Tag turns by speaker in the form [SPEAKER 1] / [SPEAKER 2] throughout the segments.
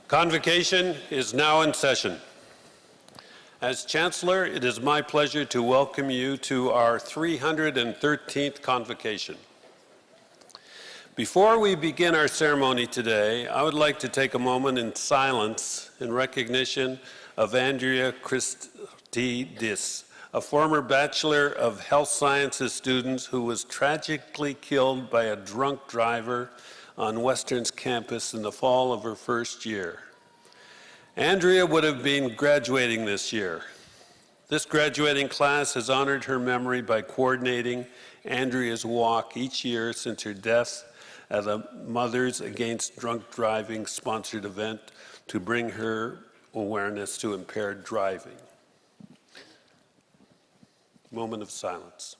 [SPEAKER 1] Convocation is now in session. As Chancellor, it is my pleasure to welcome you to our 313th convocation. Before we begin our ceremony today, I would like to take a moment in silence in recognition of Andrea Christidis, a former Bachelor of Health Sciences student who was tragically killed by a drunk driver on Western's campus in the fall of her first year. Andrea would have been graduating this year. This graduating class has honored her memory by coordinating Andrea's walk each year since her death at a Mothers Against Drunk Driving sponsored event to bring her awareness to impaired driving. Moment of silence.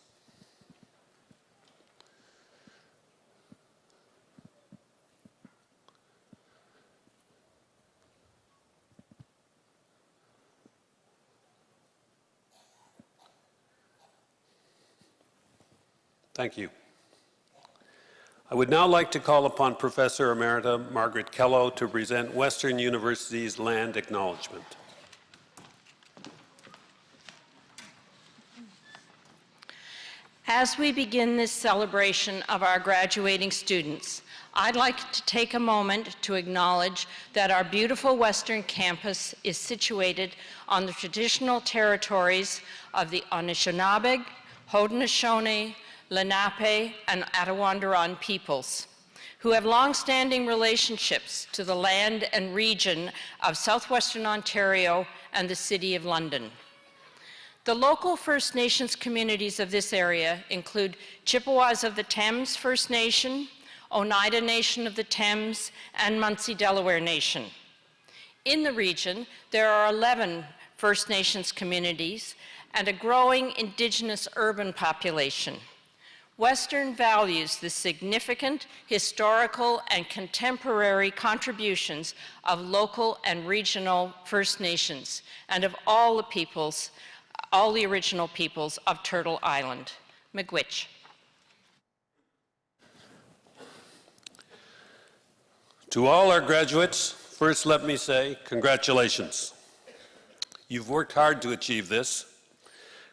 [SPEAKER 1] Thank you. I would now like to call upon Professor Emerita Margaret Kello to present Western University's land acknowledgement.
[SPEAKER 2] As we begin this celebration of our graduating students, I'd like to take a moment to acknowledge that our beautiful Western campus is situated on the traditional territories of the Anishinaabe, Haudenosaunee, Lenape, and Attawandaron peoples, who have long-standing relationships to the land and region of southwestern Ontario and the City of London. The local First Nations communities of this area include Chippewas of the Thames First Nation, Oneida Nation of the Thames, and Munsee Delaware Nation. In the region, there are 11 First Nations communities and a growing Indigenous urban population. Western values the significant historical and contemporary contributions of local and regional First Nations and of all the original peoples of Turtle Island. Miigwech.
[SPEAKER 1] To all our graduates, first let me say congratulations. You've worked hard to achieve this.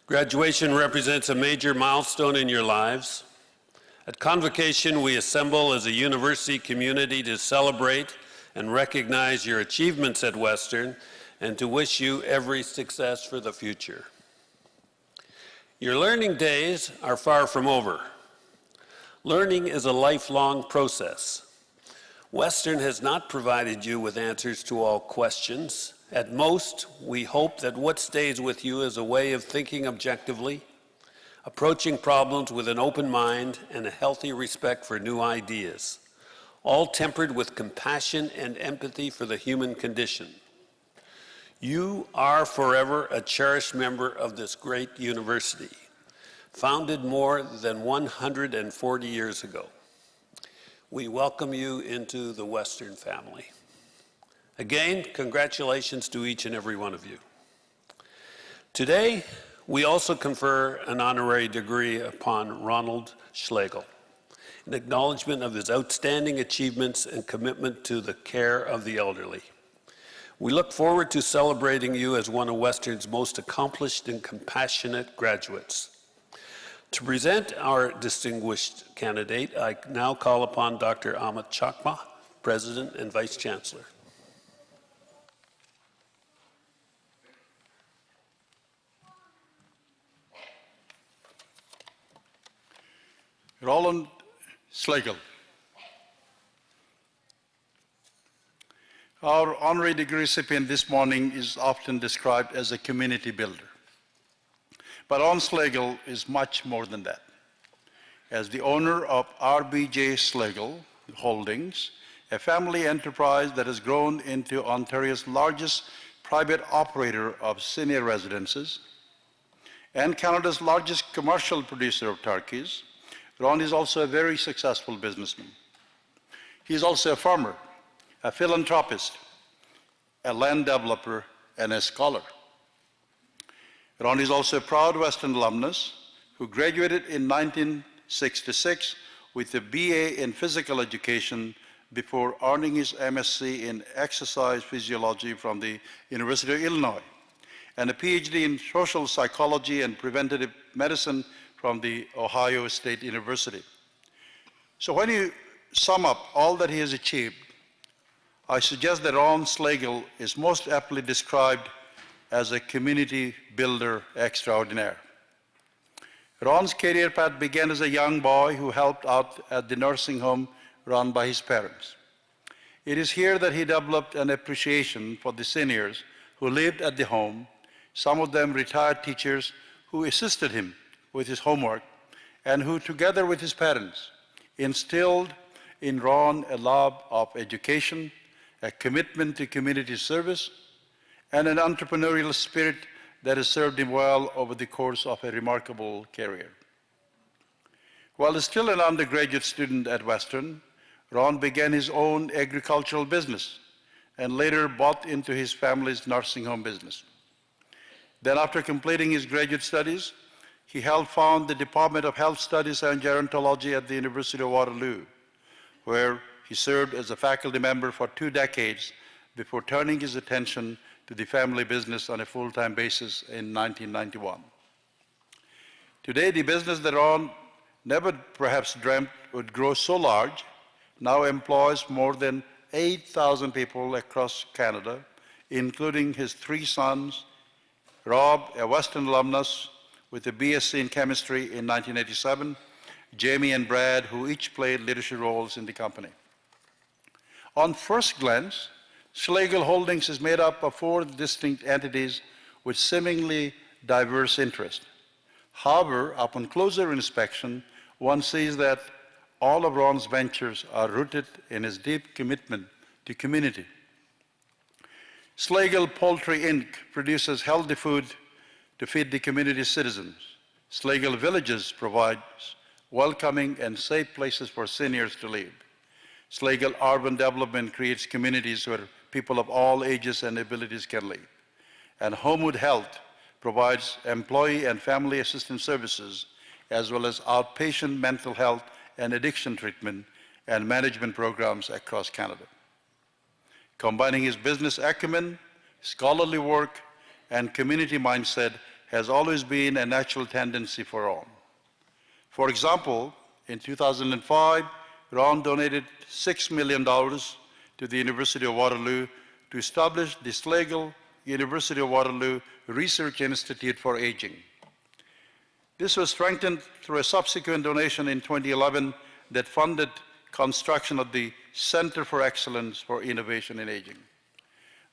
[SPEAKER 1] Graduation represents a major milestone in your lives. At Convocation, we assemble as a university community to celebrate and recognize your achievements at Western and to wish you every success for the future. Your learning days are far from over. Learning is a lifelong process. Western has not provided you with answers to all questions. At most, we hope that what stays with you is a way of thinking objectively, approaching problems with an open mind and a healthy respect for new ideas, all tempered with compassion and empathy for the human condition. You are forever a cherished member of this great university, founded more than 140 years ago. We welcome you into the Western family. Again, congratulations to each and every one of you. Today, we also confer an honorary degree upon Ronald Schlegel, in acknowledgement of his outstanding achievements and commitment to the care of the elderly. We look forward to celebrating you as one of Western's most accomplished and compassionate graduates. To present our distinguished candidate, I now call upon Dr. Amit Chakma, President and Vice Chancellor.
[SPEAKER 3] Roland Schlegel. Our honorary degree recipient this morning is often described as a community builder. But Ron Schlegel is much more than that. As the owner of RBJ Schlegel Holdings, a family enterprise that has grown into Ontario's largest private operator of senior residences and Canada's largest commercial producer of turkeys, Ron is also a very successful businessman. He is also a farmer, a philanthropist, a land developer, and a scholar. Ron is also a proud Western alumnus who graduated in 1966 with a BA in physical education, before earning his MSc in exercise physiology from the University of Illinois and a PhD in social psychology and preventative medicine from the Ohio State University. So when you sum up all that he has achieved, I suggest that Ron Slagle is most aptly described as a community builder extraordinaire. Ron's career path began as a young boy who helped out at the nursing home run by his parents. It is here that he developed an appreciation for the seniors who lived at the home, some of them retired teachers who assisted him with his homework and who, together with his parents, instilled in Ron a love of education, a commitment to community service, and an entrepreneurial spirit that has served him well over the course of a remarkable career. While still an undergraduate student at Western, Ron began his own agricultural business and later bought into his family's nursing home business. Then, after completing his graduate studies, he helped found the Department of Health Studies and Gerontology at the University of Waterloo, where he served as a faculty member for 2 decades before turning his attention to the family business on a full-time basis in 1991. Today, the business that Ron never perhaps dreamt would grow so large now employs more than 8,000 people across Canada, including his 3 sons, Rob, a Western alumnus with a BSc in chemistry in 1987, Jamie and Brad, who each played leadership roles in the company. On first glance, Slagle Holdings is made up of 4 distinct entities with seemingly diverse interests. However, upon closer inspection, one sees that all of Ron's ventures are rooted in his deep commitment to community. Slagle Poultry Inc. produces healthy food to feed the community citizens. Slagle Villages provides welcoming and safe places for seniors to live. Slagle Urban Development creates communities where people of all ages and abilities can live. And Homewood Health provides employee and family assistance services, as well as outpatient mental health and addiction treatment and management programs across Canada. Combining his business acumen, scholarly work, and community mindset has always been a natural tendency for Ron. For example, in 2005, Ron donated $6 million to the University of Waterloo to establish the Slagle University of Waterloo Research Institute for Aging. This was strengthened through a subsequent donation in 2011 that funded construction of the Center for Excellence for Innovation in Aging.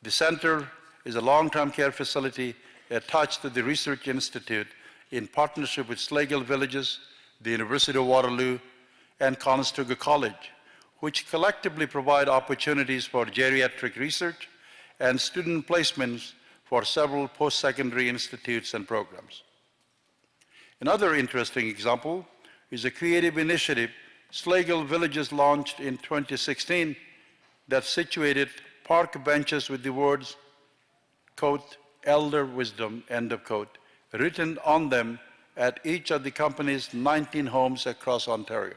[SPEAKER 3] The center is a long-term care facility attached to the Research Institute in partnership with Slagle Villages, the University of Waterloo, and Conestoga College, which collectively provide opportunities for geriatric research and student placements for several post-secondary institutes and programs. Another interesting example is a creative initiative Slagle Villages launched in 2016 that situated park benches with the words, quote, elder wisdom, end of quote, written on them at each of the company's 19 homes across Ontario.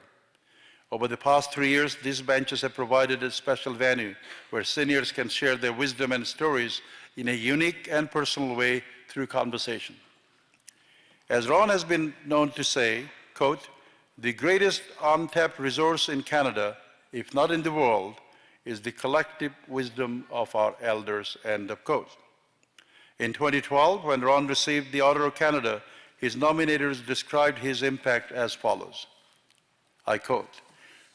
[SPEAKER 3] Over the past 3 years, these benches have provided a special venue where seniors can share their wisdom and stories in a unique and personal way through conversation. As Ron has been known to say, quote, the greatest untapped resource in Canada, if not in the world, is the collective wisdom of our elders, end of quote. In 2012, when Ron received the Order of Canada, his nominators described his impact as follows. I quote,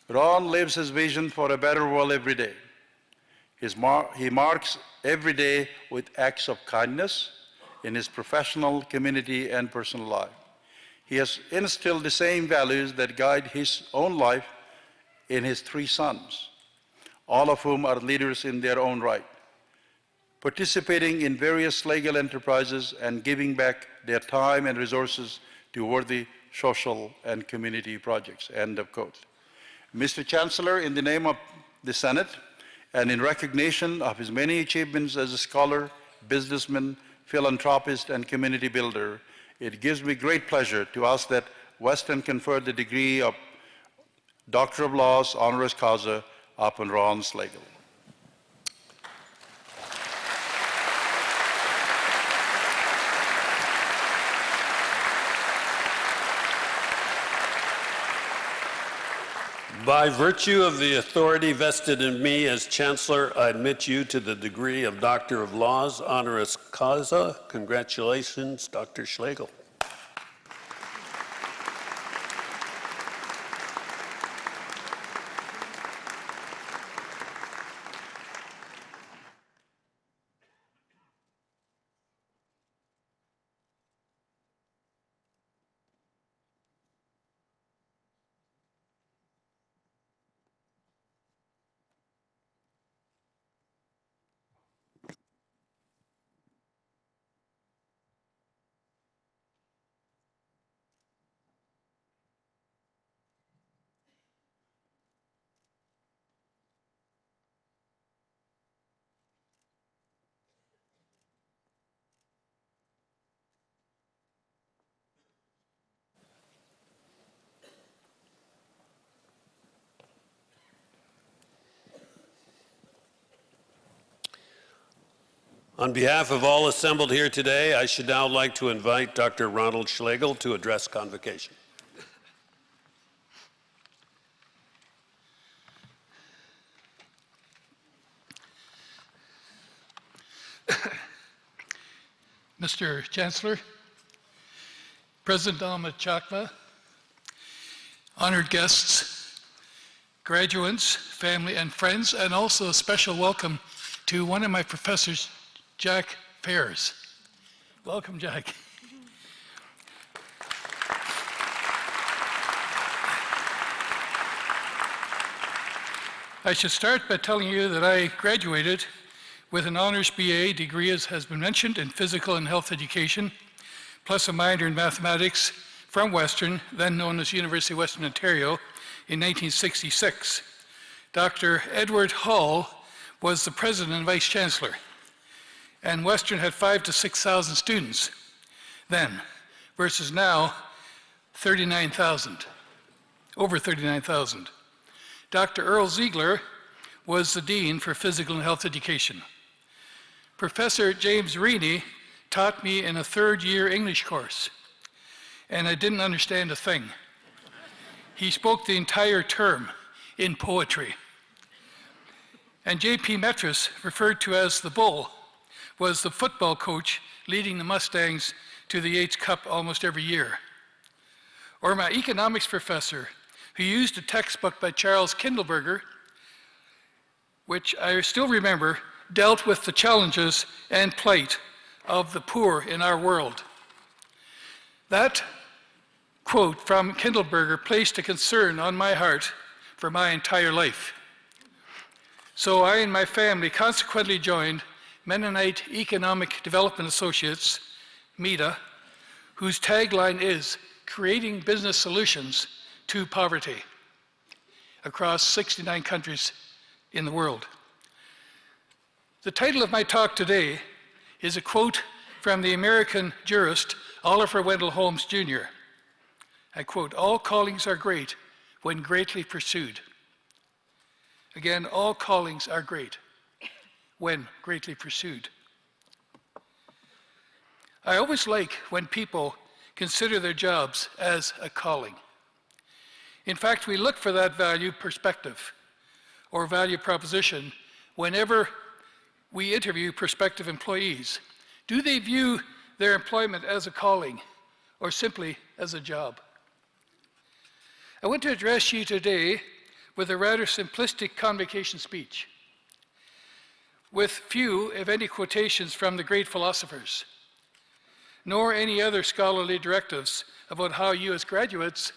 [SPEAKER 3] Ron lives his vision for a better world every day. He marks every day with acts of kindness in his professional, community, and personal life. He has instilled the same values that guide his own life in his 3 sons, all of whom are leaders in their own right, participating in various Slagle enterprises and giving back their time and resources to worthy social and community projects, end of quote. Mr. Chancellor, in the name of the Senate and in recognition of his many achievements as a scholar, businessman, philanthropist, and community builder, it gives me great pleasure to ask that Western confer the degree of Doctor of Laws honoris causa up and Ron Slagle.
[SPEAKER 1] By virtue of the authority vested in me as Chancellor, I admit you to the degree of Doctor of Laws, honoris causa. Congratulations, Dr. Schlegel. On behalf of all assembled here today, I should now like to invite Dr. Ronald Schlegel to address convocation.
[SPEAKER 4] Mr. Chancellor, President Alma Chakma, honored guests, graduates, family, and friends, and also a special welcome to one of my professors, Jack Pears. Welcome, Jack. I should start by telling you that I graduated with an honors BA degree, as has been mentioned, in physical and health education, plus a minor in mathematics from Western, then known as University of Western Ontario, in 1966. Dr. Edward Hall was the president and vice chancellor, and Western had 5,000 to 6,000 students then, versus now 39,000, over 39,000. Dr. Earl Ziegler was the dean for physical and health education. Professor James Reaney taught me in a third-year English course, and I didn't understand a thing. He spoke the entire term in poetry. And J.P. Metris, referred to as the Bull, was the football coach leading the Mustangs to the Yates Cup almost every year. Or my economics professor, who used a textbook by Charles Kindleberger, which I still remember, dealt with the challenges and plight of the poor in our world. That quote from Kindleberger placed a concern on my heart for my entire life. So I and my family consequently joined Mennonite Economic Development Associates, MEDA, whose tagline is creating business solutions to poverty across 69 countries in the world. The title of my talk today is a quote from the American jurist Oliver Wendell Holmes Jr. I quote, "All callings are great when greatly pursued." Again, all callings are great when greatly pursued. I always like when people consider their jobs as a calling. In fact, we look for that value perspective or value proposition whenever we interview prospective employees. Do they view their employment as a calling or simply as a job? I want to address you today with a rather simplistic convocation speech, with few, if any, quotations from the great philosophers, nor any other scholarly directives about how you as graduates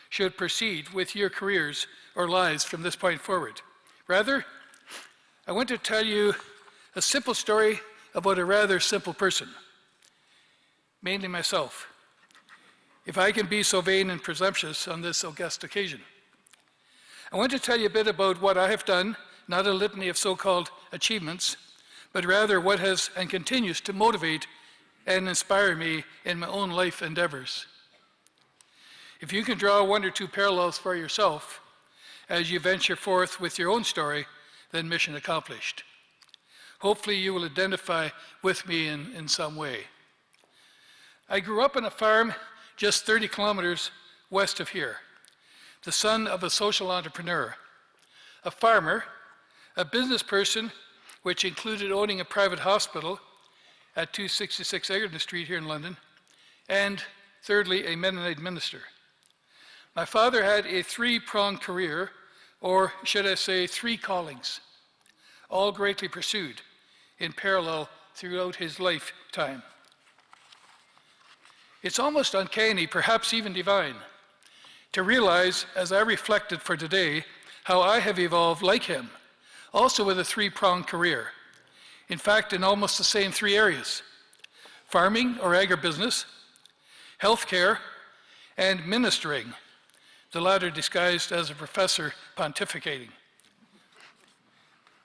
[SPEAKER 4] should proceed with your careers or lives from this point forward. Rather, I want to tell you a simple story about a rather simple person, mainly myself, if I can be so vain and presumptuous on this august occasion. I want to tell you a bit about what I have done, not a litany of so-called achievements, but rather what has and continues to motivate and inspire me in my own life endeavors. If you can draw one or two parallels for yourself, as you venture forth with your own story, then mission accomplished. Hopefully you will identify with me in some way. I grew up on a farm just 30 kilometers west of here, the son of a social entrepreneur, a farmer, a business person, which included owning a private hospital at 266 Egerton Street here in London, and thirdly, a Mennonite minister. My father had a three-pronged career, or should I say three callings, all greatly pursued in parallel throughout his lifetime. It's almost uncanny, perhaps even divine, to realize, as I reflected for today, how I have evolved like him, also with a three-pronged career. In fact, in almost the same three areas: farming or agribusiness, healthcare, and ministering, the latter disguised as a professor pontificating.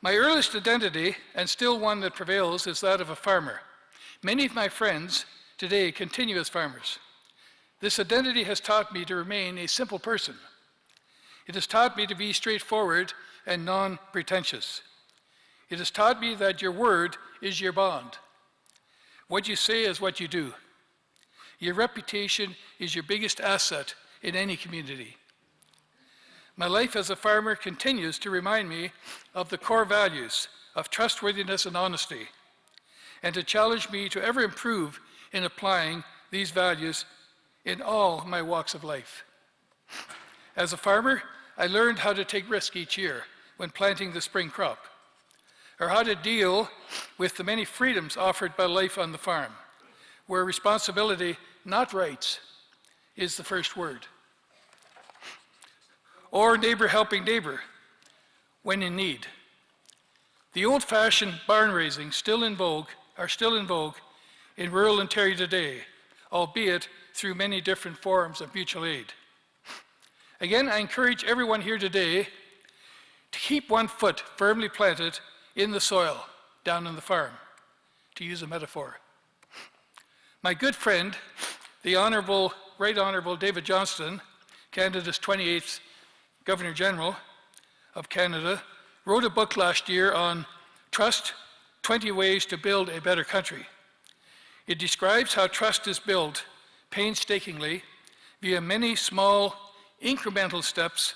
[SPEAKER 4] My earliest identity, and still one that prevails, is that of a farmer. Many of my friends today continue as farmers. This identity has taught me to remain a simple person. It has taught me to be straightforward and non-pretentious. It has taught me that your word is your bond. What you say is what you do. Your reputation is your biggest asset in any community. My life as a farmer continues to remind me of the core values of trustworthiness and honesty, and to challenge me to ever improve in applying these values in all my walks of life. As a farmer, I learned how to take risk each year when planting the spring crop, or how to deal with the many freedoms offered by life on the farm, where responsibility, not rights, is the first word. Or neighbor helping neighbor when in need. The old-fashioned barn raising are still in vogue in rural Ontario today, albeit through many different forms of mutual aid. Again, I encourage everyone here today to keep one foot firmly planted in the soil down on the farm, to use a metaphor. My good friend, the Right Honourable David Johnston, Canada's 28th Governor General of Canada, wrote a book last year on Trust, 20 Ways to Build a Better Country. It describes how trust is built painstakingly via many small, incremental steps,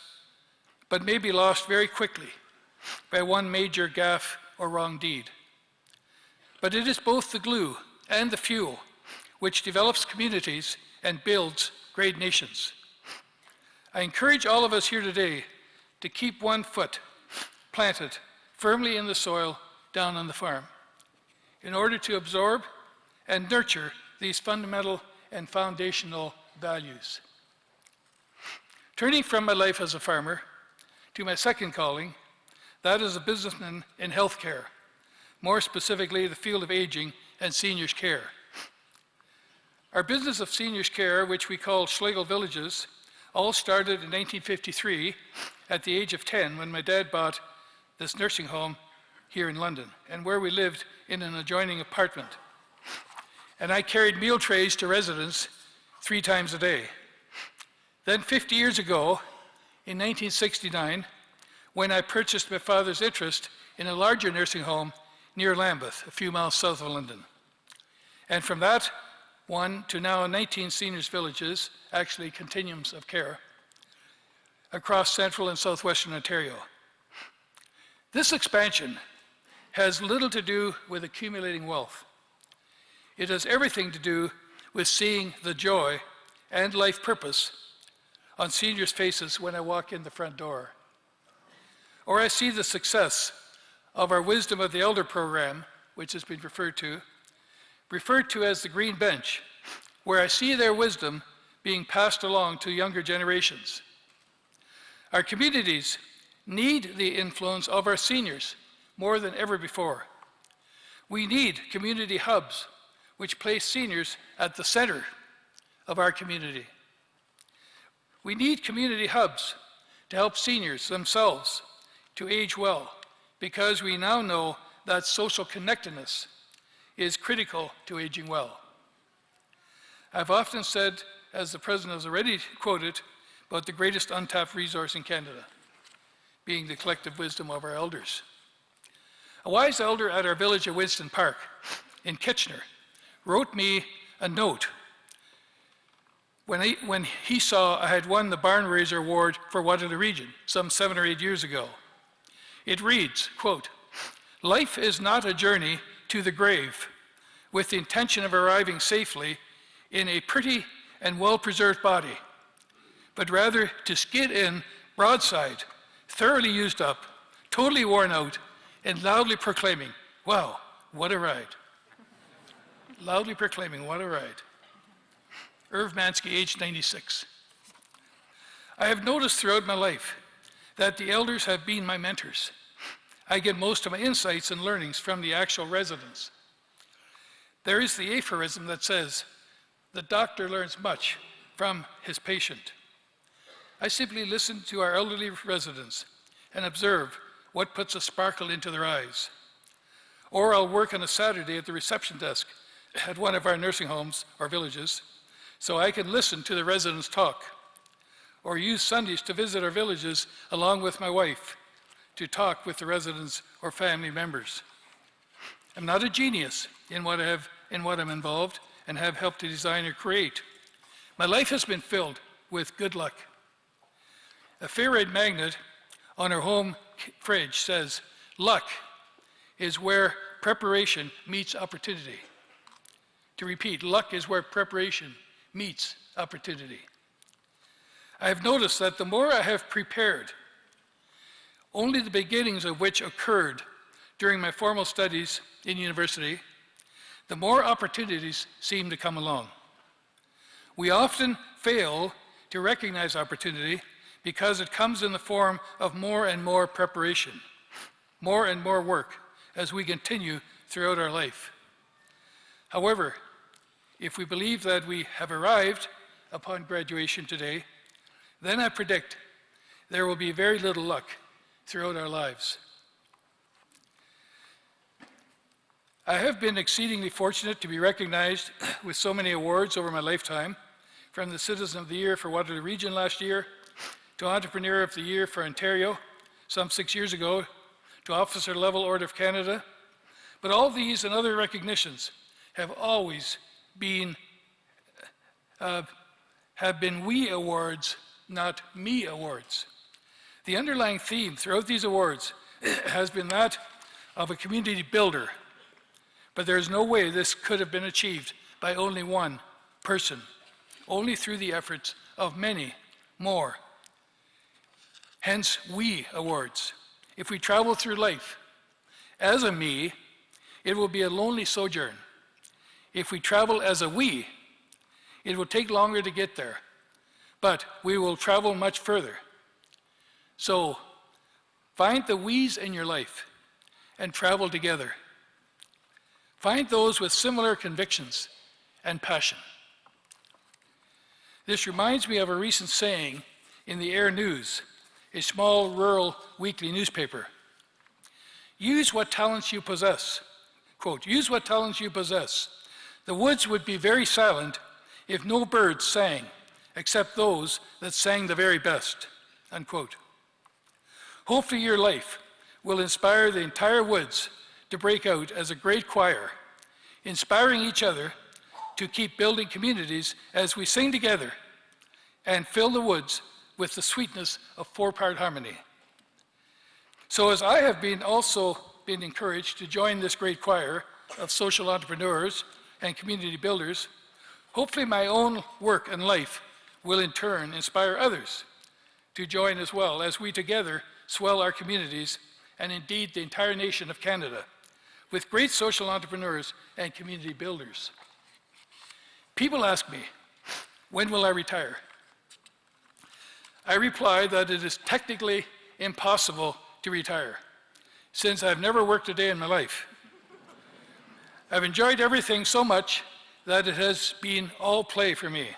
[SPEAKER 4] but may be lost very quickly by one major gaffe or wrong deed. But it is both the glue and the fuel which develops communities and builds great nations. I encourage all of us here today to keep one foot planted firmly in the soil down on the farm in order to absorb and nurture these fundamental and foundational values. Turning from my life as a farmer to my second calling, that is a businessman in healthcare, more specifically the field of aging and seniors care. Our business of seniors care, which we call Schlegel Villages, all started in 1953 at the age of 10 when my dad bought this nursing home here in London, and where we lived in an adjoining apartment. And I carried meal trays to residents 3 times a day. Then 50 years ago, in 1969, when I purchased my father's interest in a larger nursing home near Lambeth, a few miles south of London. And from that one to now 19 seniors villages, actually continuums of care, across central and southwestern Ontario. This expansion has little to do with accumulating wealth. It has everything to do with seeing the joy and life purpose on seniors' faces when I walk in the front door. Or I see the success of our Wisdom of the Elder program, which has been referred to as the Green Bench, where I see their wisdom being passed along to younger generations. Our communities need the influence of our seniors more than ever before. We need community hubs which place seniors at the center of our community. We need community hubs to help seniors themselves to age well, because we now know that social connectedness is critical to aging well. I've often said, as the President has already quoted, about the greatest untapped resource in Canada, being the collective wisdom of our elders. A wise elder at our village of Winston Park in Kitchener wrote me a note when he saw I had won the Barn Raiser Award for Waterloo Region some 7 or 8 years ago. It reads, quote, "Life is not a journey to the grave with the intention of arriving safely in a pretty and well-preserved body, but rather to skid in broadside, thoroughly used up, totally worn out, and loudly proclaiming, 'Wow, what a ride.'" Loudly proclaiming, "What a ride." Irv Mansky, age 96. I have noticed throughout my life that the elders have been my mentors. I get most of my insights and learnings from the actual residents. There is the aphorism that says, "The doctor learns much from his patient." I simply listen to our elderly residents and observe what puts a sparkle into their eyes. Or I'll work on a Saturday at the reception desk at one of our nursing homes or villages, so I can listen to the residents talk. Or use Sundays to visit our villages along with my wife to talk with the residents or family members. I'm not a genius in what I'm involved and have helped to design or create. My life has been filled with good luck. A ferrite magnet on our home fridge says, "Luck is where preparation meets opportunity." To repeat, luck is where preparation meets opportunity. I have noticed that the more I have prepared, only the beginnings of which occurred during my formal studies in university, the more opportunities seem to come along. We often fail to recognize opportunity because it comes in the form of more and more preparation, more and more work as we continue throughout our life. However, if we believe that we have arrived upon graduation today, then I predict there will be very little luck throughout our lives. I have been exceedingly fortunate to be recognized with so many awards over my lifetime, from the Citizen of the Year for Waterloo Region last year, to Entrepreneur of the Year for Ontario some 6 years ago, to Officer Level Order of Canada. But all these and other recognitions have always been we awards, not me awards. The underlying theme throughout these awards has been that of a community builder, but there is no way this could have been achieved by only one person, only through the efforts of many more. Hence, we awards. If we travel through life as a me, it will be a lonely sojourn. If we travel as a we, it will take longer to get there, but we will travel much further. So, find the we's in your life and travel together. Find those with similar convictions and passion. This reminds me of a recent saying in the Air News, a small rural weekly newspaper. Use what talents you possess. Quote, "Use what talents you possess. The woods would be very silent if no birds sang, except those that sang the very best." Unquote. Hopefully your life will inspire the entire woods to break out as a great choir, inspiring each other to keep building communities as we sing together and fill the woods with the sweetness of four-part harmony. So as I have also been encouraged to join this great choir of social entrepreneurs and community builders, hopefully my own work and life will in turn inspire others to join as well, as we together swell our communities and indeed the entire nation of Canada with great social entrepreneurs and community builders. People ask me, when will I retire? I reply that it is technically impossible to retire, since I've never worked a day in my life. I've enjoyed everything so much that it has been all play for me.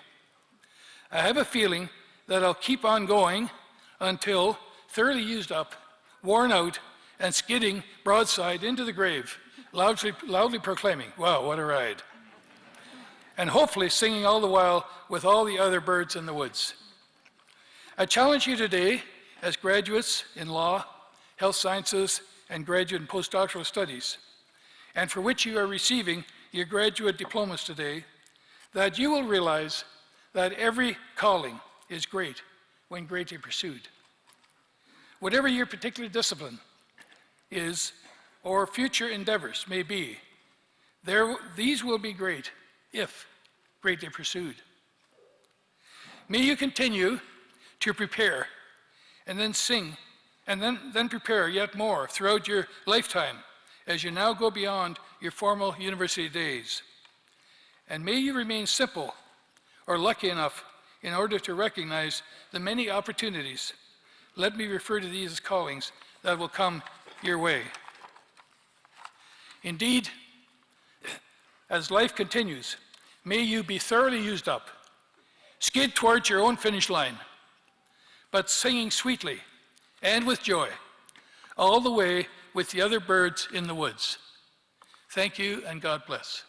[SPEAKER 4] I have a feeling that I'll keep on going until thoroughly used up, worn out, and skidding broadside into the grave, loudly proclaiming, "Wow, what a ride." And hopefully singing all the while with all the other birds in the woods. I challenge you today, as graduates in law, health sciences, and graduate and postdoctoral studies, and for which you are receiving your graduate diplomas today, that you will realize that every calling is great when greatly pursued. Whatever your particular discipline is or future endeavors may be, these will be great if greatly pursued. May you continue to prepare and then sing and then prepare yet more throughout your lifetime as you now go beyond your formal university days. And may you remain simple or lucky enough in order to recognize the many opportunities, let me refer to these as callings, that will come your way. Indeed, as life continues, may you be thoroughly used up, skid towards your own finish line, but singing sweetly and with joy, all the way with the other birds in the woods. Thank you, and God bless.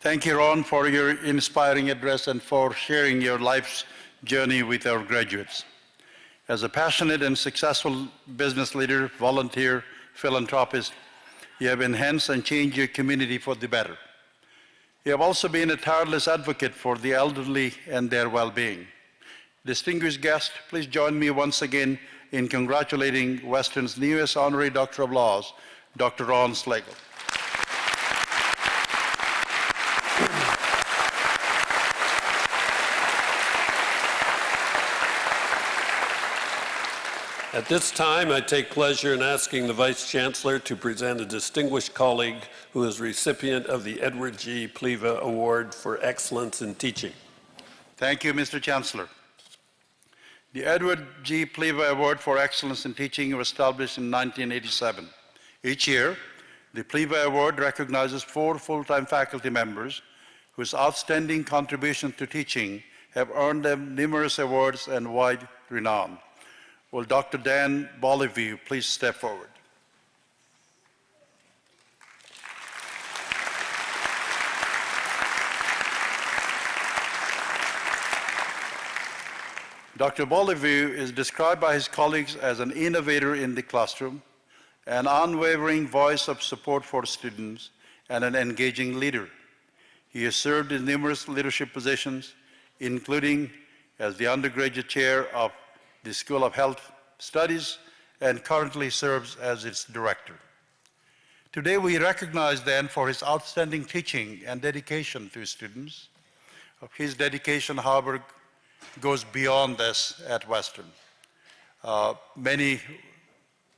[SPEAKER 3] Thank you, Ron, for your inspiring address and for sharing your life's journey with our graduates. As a passionate and successful business leader, volunteer, philanthropist, you have enhanced and changed your community for the better. You have also been a tireless advocate for the elderly and their well-being. Distinguished guests, please join me once again in congratulating Western's newest Honorary Doctor of Laws, Dr. Ron Slagle.
[SPEAKER 1] At this time, I take pleasure in asking the Vice Chancellor to present a distinguished colleague who is recipient of the Edward G. Pleva Award for Excellence in Teaching.
[SPEAKER 3] Thank you, Mr. Chancellor. The Edward G. Pleva Award for Excellence in Teaching was established in 1987. Each year, the Pleva Award recognizes 4 full-time faculty members whose outstanding contributions to teaching have earned them numerous awards and wide renown. Will Dr. Dan Boliviu please step forward? Dr. Boliviu is described by his colleagues as an innovator in the classroom, an unwavering voice of support for students, and an engaging leader. He has served in numerous leadership positions, including as the undergraduate chair of the School of Health Studies, and currently serves as its director. Today, we recognize Dan for his outstanding teaching and dedication to students. His dedication, however, goes beyond this at Western. Many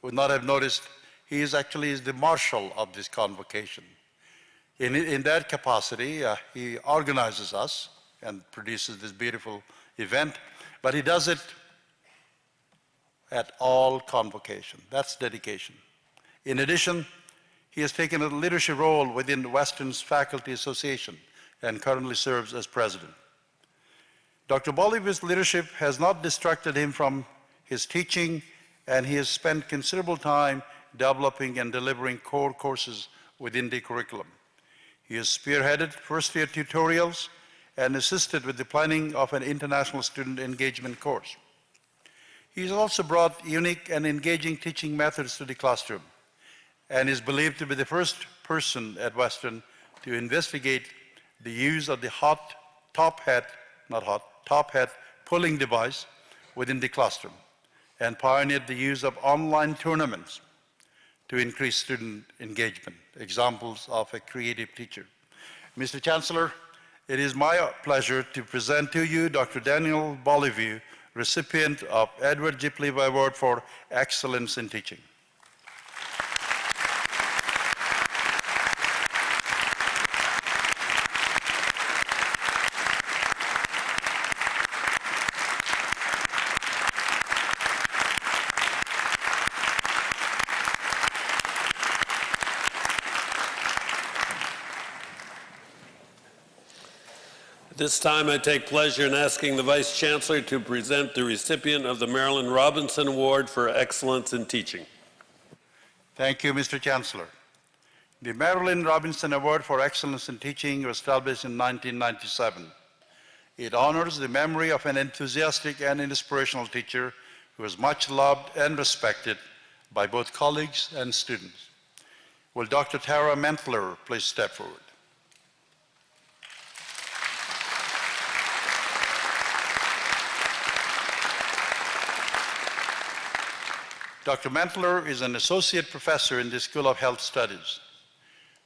[SPEAKER 3] would not have noticed he is actually the marshal of this convocation. In that capacity, he organizes us and produces this beautiful event, but he does it at all convocation. That's dedication. In addition, he has taken a leadership role within Western's Faculty Association and currently serves as president. Dr. Boliviu's leadership has not distracted him from his teaching, and he has spent considerable time developing and delivering core courses within the curriculum. He has spearheaded first-year tutorials and assisted with the planning of an international student engagement course. He has also brought unique and engaging teaching methods to the classroom and is believed to be the first person at Western to investigate the use of the top hat pulling device within the classroom and pioneered the use of online tournaments to increase student engagement, examples of a creative teacher. Mr. Chancellor, it is my pleasure to present to you Dr. Daniel Boliviu, recipient of Edward G. Pleva Award for Excellence in Teaching.
[SPEAKER 1] This time I take pleasure in asking the Vice Chancellor to present the recipient of the Marilyn Robinson Award for Excellence in Teaching.
[SPEAKER 3] Thank you, Mr. Chancellor. The Marilyn Robinson Award for Excellence in Teaching was established in 1997. It honors the memory of an enthusiastic and inspirational teacher who was much loved and respected by both colleagues and students. Will Dr. Tara Mentler please step forward? Dr. Mentler is an associate professor in the School of Health Studies.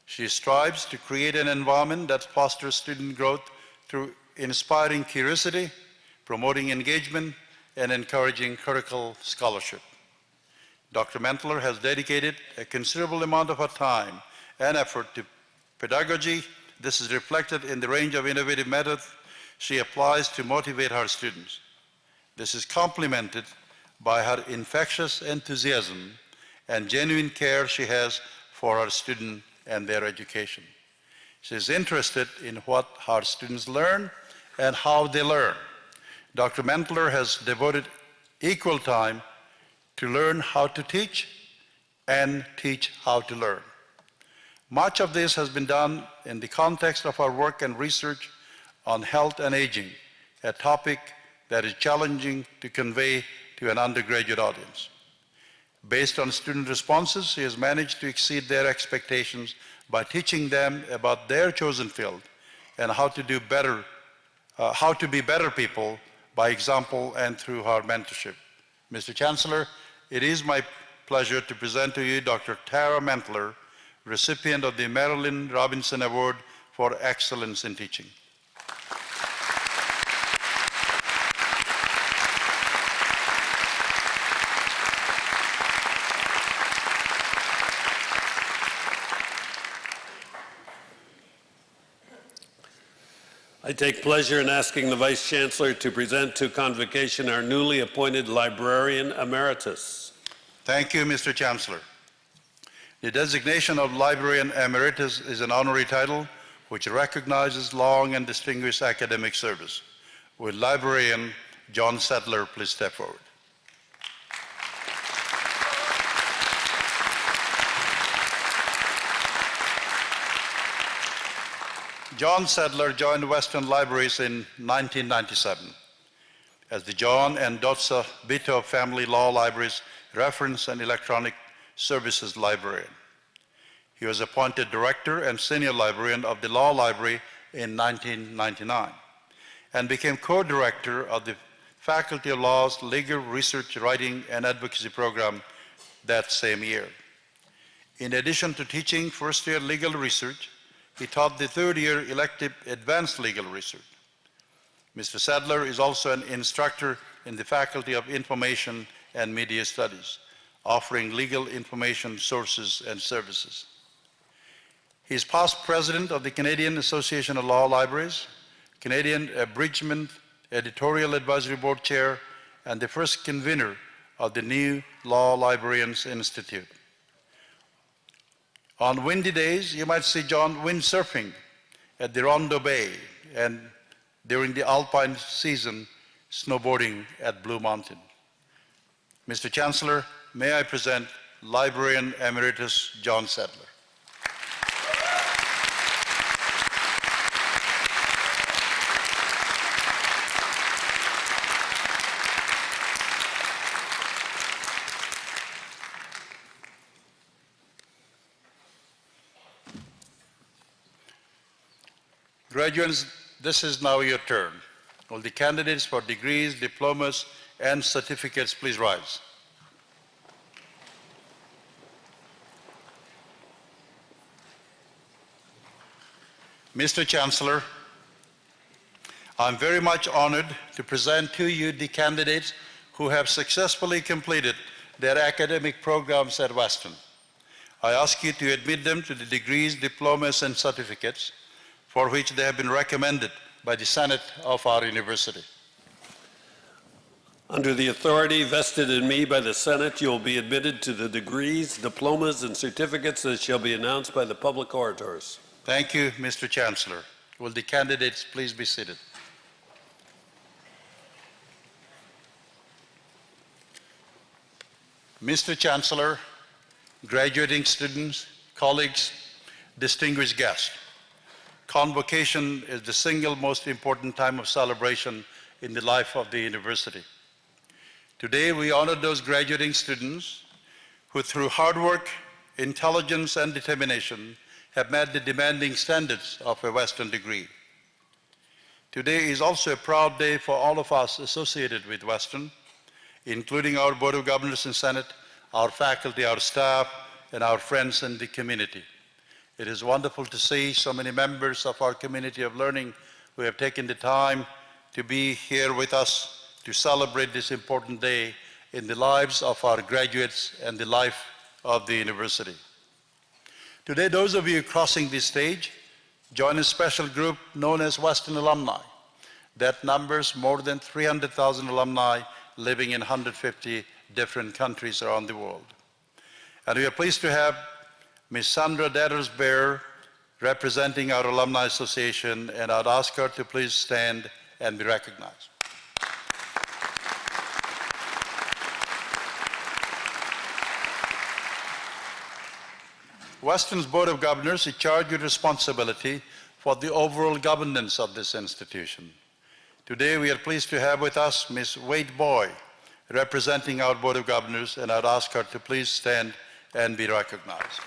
[SPEAKER 3] She strives to create an environment that fosters student growth through inspiring curiosity, promoting engagement, and encouraging critical scholarship. Dr. Mentler has dedicated a considerable amount of her time and effort to pedagogy. This is reflected in the range of innovative methods she applies to motivate her students. This is complemented by her infectious enthusiasm and genuine care she has for her students and their education. She is interested in what her students learn and how they learn. Dr. Mentler has devoted equal time to learn how to teach and teach how to learn. Much of this has been done in the context of our work and research on health and aging, a topic that is challenging to convey to an undergraduate audience. Based on student responses, she has managed to exceed their expectations by teaching them about their chosen field and how to do better, how to be better people by example and through her mentorship. Mr. Chancellor, it is my pleasure to present to you Dr. Tara Mentler, recipient of the Marilyn Robinson Award for Excellence in Teaching.
[SPEAKER 1] I take pleasure in asking the Vice Chancellor to present to convocation our newly appointed Librarian Emeritus.
[SPEAKER 3] Thank you, Mr. Chancellor. The designation of Librarian Emeritus is an honorary title which recognizes long and distinguished academic service. Will Librarian John Sadler please step forward? John Sadler joined Western Libraries in 1997 as the John and Dotsa Bito Family Law Libraries Reference and Electronic Services Librarian. He was appointed Director and Senior Librarian of the Law Library in 1999 and became Co-Director of the Faculty of Law's Legal Research, Writing, and Advocacy program that same year. In addition to teaching first-year legal research, he taught the third-year elective advanced legal research. Mr. Sadler is also an instructor in the Faculty of Information and Media Studies, offering legal information sources and services. He is past president of the Canadian Association of Law Libraries, Canadian Abridgment Editorial Advisory Board Chair, and the first convener of the New Law Librarians Institute. On windy days, you might see John windsurfing at the Rondo Bay and during the alpine season, snowboarding at Blue Mountain. Mr. Chancellor, may I present Librarian Emeritus John Sadler. Graduates, this is now your turn. Will the candidates for degrees, diplomas, and certificates please rise? Mr. Chancellor, I'm very much honored to present to you the candidates who have successfully completed their academic programs at Western. I ask you to admit them to the degrees, diplomas, and certificates for which they have been recommended by the Senate of our university.
[SPEAKER 1] Under the authority vested in me by the Senate, you will be admitted to the degrees, diplomas, and certificates that shall be announced by the public orators.
[SPEAKER 3] Thank you, Mr. Chancellor. Will the candidates please be seated? Mr. Chancellor, graduating students, colleagues, distinguished guests, convocation is the single most important time of celebration in the life of the university. Today, we honor those graduating students who, through hard work, intelligence, and determination, have met the demanding standards of a Western degree. Today is also a proud day for all of us associated with Western, including our Board of Governors and Senate, our faculty, our staff, and our friends in the community. It is wonderful to see so many members of our community of learning who have taken the time to be here with us to celebrate this important day in the lives of our graduates and the life of the university. Today, those of you crossing this stage join a special group known as Western Alumni that numbers more than 300,000 alumni living in 150 different countries around the world. And we are pleased to have Ms. Sandra Datters-Bear representing our Alumni Association, and I'd ask her to please stand and be recognized. Western's Board of Governors is charged with responsibility for the overall governance of this institution. Today, we are pleased to have with us Ms. Wade Boy, representing our Board of Governors, and I'd ask her to please stand and be recognized.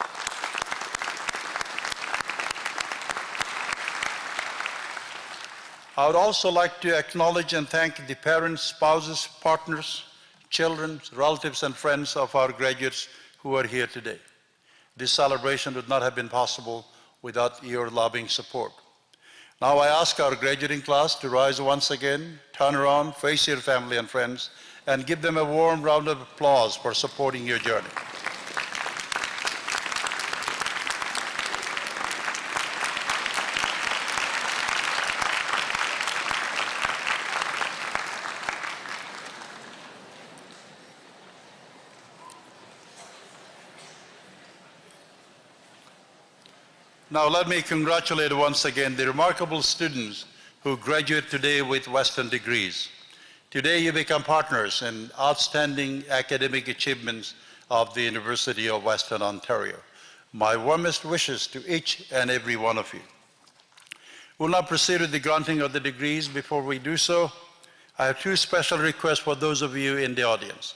[SPEAKER 3] I would also like to acknowledge and thank the parents, spouses, partners, children, relatives, and friends of our graduates who are here today. This celebration would not have been possible without your loving support. Now I ask our graduating class to rise once again, turn around, face your family and friends, and give them a warm round of applause for supporting your journey. Now let me congratulate once again the remarkable students who graduate today with Western degrees. Today you become partners in outstanding academic achievements of the University of Western Ontario. My warmest wishes to each and every one of you. We'll now proceed with the granting of the degrees. Before we do so, I have two special requests for those of you in the audience.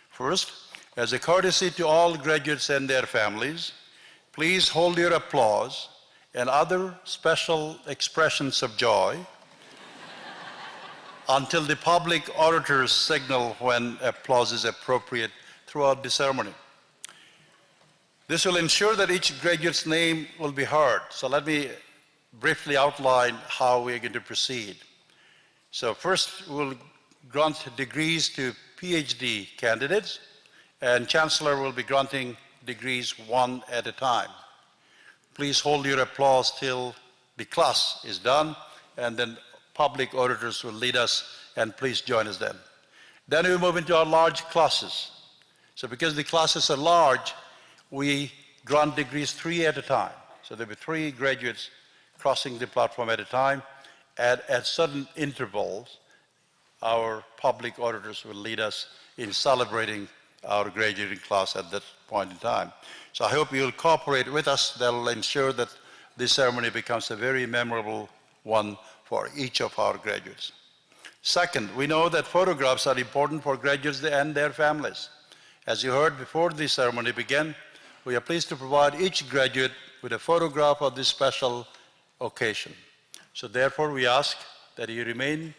[SPEAKER 3] First, as a courtesy to all graduates and their families, please hold your applause and other special expressions of joy until the public orators signal when applause is appropriate throughout the ceremony. This will ensure that each graduate's name will be heard. So let me briefly outline how we're going to proceed. So first, we'll grant degrees to PhD candidates, and Chancellor will be granting degrees one at a time. Please hold your applause till the class is done, and then public orators will lead us, and please join us then. Then we move into our large classes. So because the classes are large, we grant degrees three at a time. So there'll be three graduates crossing the platform at a time. At certain intervals, our public orators will lead us in celebrating our graduating class at that point in time. So I hope you'll cooperate with us. That will ensure that this ceremony becomes a very memorable one for each of our graduates. Second, we know that photographs are important for graduates and their families. As you heard before the ceremony began, we are pleased to provide each graduate with a photograph of this special occasion. So therefore, we ask that you remain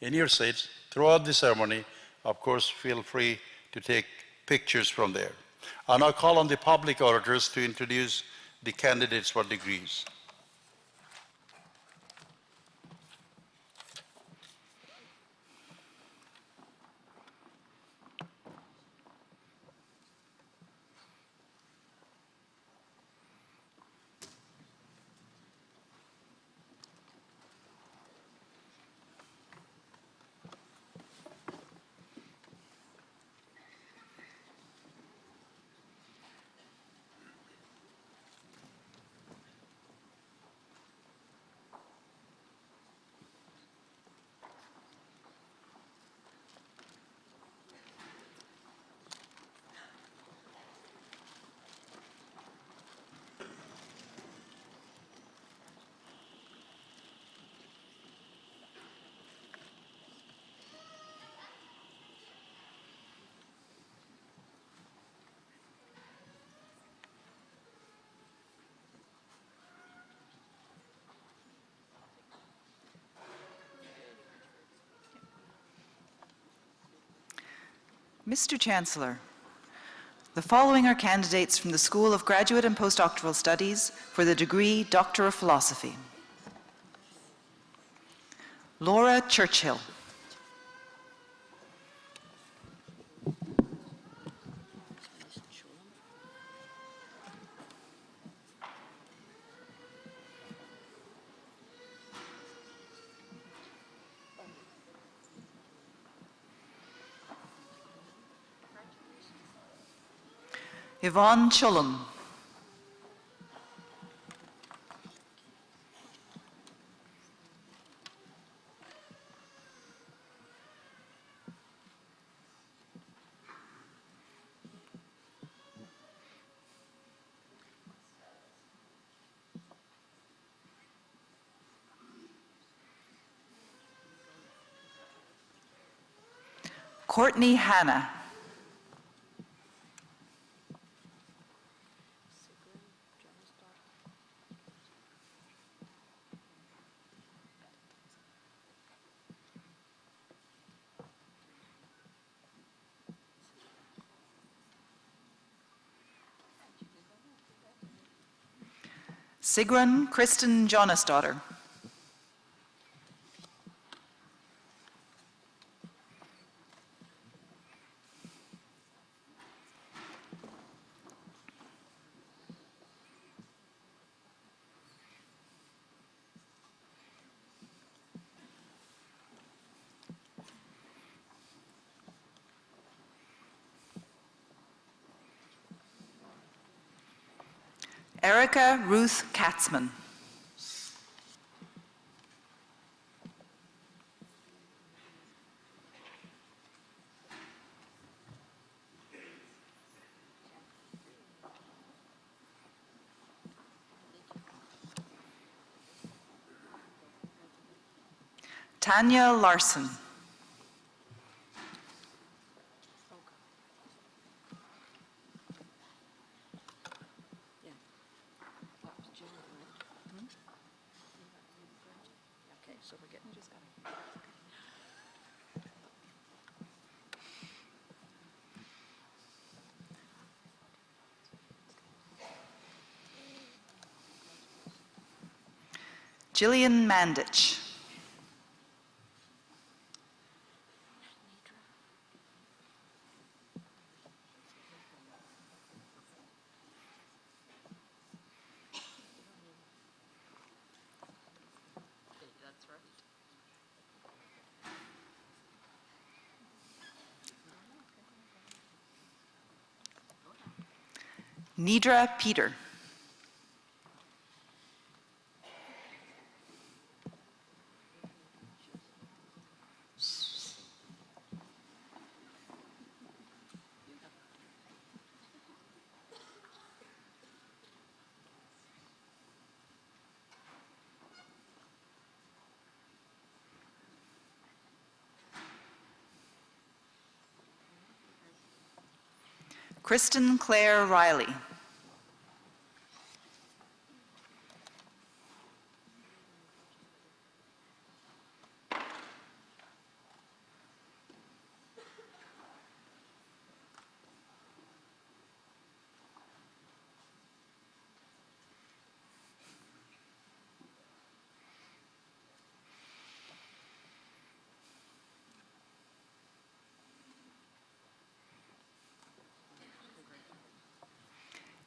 [SPEAKER 3] in your seats throughout the ceremony. Of course, feel free to take pictures from there. I'll now call on the public orators to introduce the candidates for degrees.
[SPEAKER 5] Mr. Chancellor, the following are candidates from the School of Graduate and Postdoctoral Studies for the degree Doctor of Philosophy. Laura Churchill. Yvonne Chullum. Courtney Hanna. Sigrun Kristen Jonasdottir. Erica Ruth Katzman. Tanya Larson. Jillian Mandich. Nidra Peter. Kristen Claire Riley.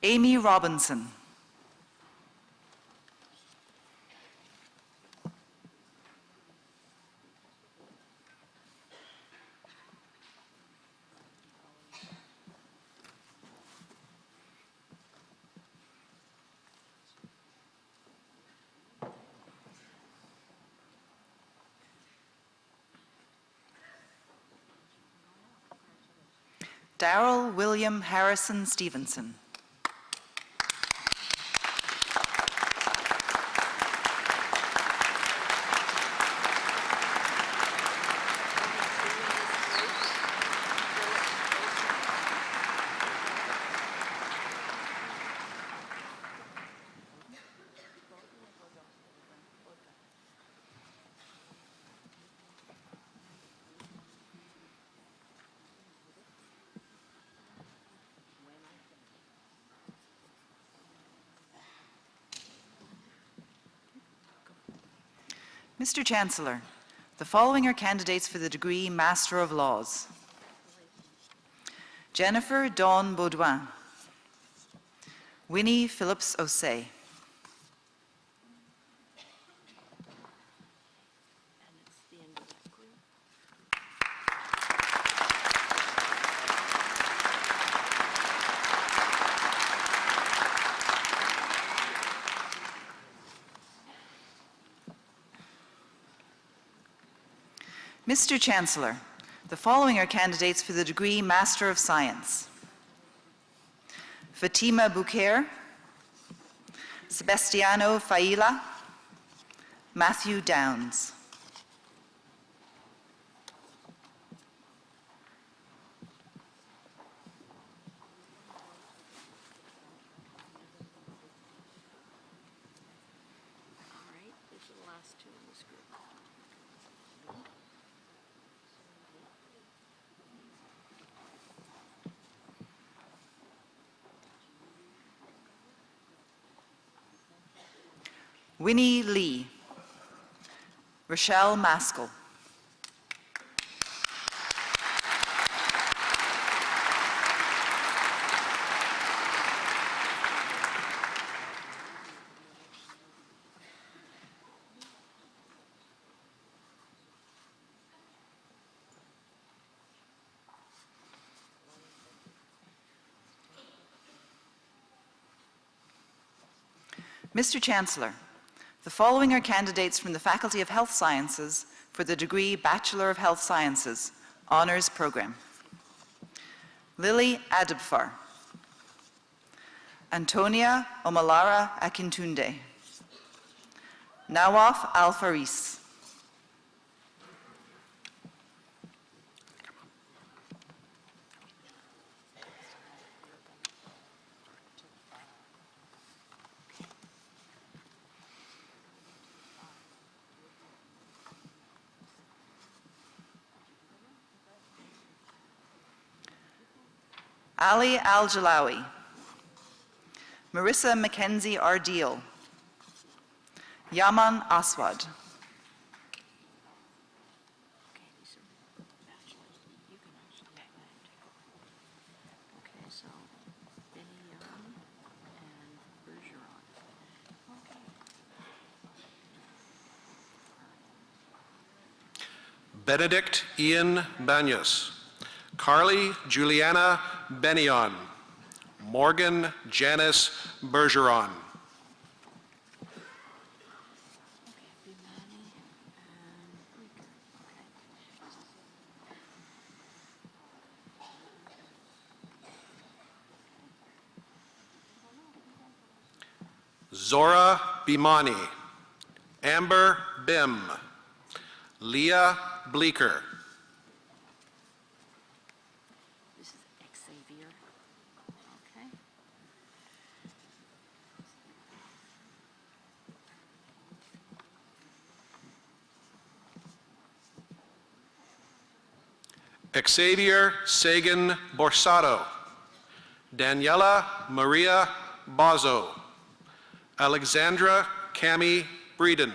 [SPEAKER 5] Amy Robinson. Darrell William Harrison Stevenson. Mr. Chancellor, the following are candidates for the degree Master of Laws. Jennifer Dawn Baudouin, Winnie Phillips Osei, Mr. Chancellor, the following are candidates for the degree Master of Science. Fatima Bouquer, Sebastiano Faila, Matthew Downs.
[SPEAKER 2] All right, these are the last two in this group.
[SPEAKER 5] Winnie Lee, Rochelle Maskell, Mr. Chancellor, the following are candidates from the Faculty of Health Sciences for the degree Bachelor of Health Sciences, Honours Program. Lily Adibfar, Antonia Omalara Akintunde, Nawaf Al-Faris, Ali Al-Jalawi, Marissa Mackenzie Ardeel, Yaman Aswad,
[SPEAKER 2] Okay, these are bachelors. You can actually apply it too. Okay, so Benyon and Bergeron. Okay.
[SPEAKER 6] Benedict Ian Banyas, Carly Juliana Bennion, Morgan Janice Bergeron,
[SPEAKER 2] Bimani and Bleeker. Okay.
[SPEAKER 6] Zora Bimani, Amber Bim, Leah Bleeker,
[SPEAKER 2] This is Xavier. Okay.
[SPEAKER 6] Xavier Sagan Borsato, Daniela Maria Bozzo, Alexandra Cami Breeden,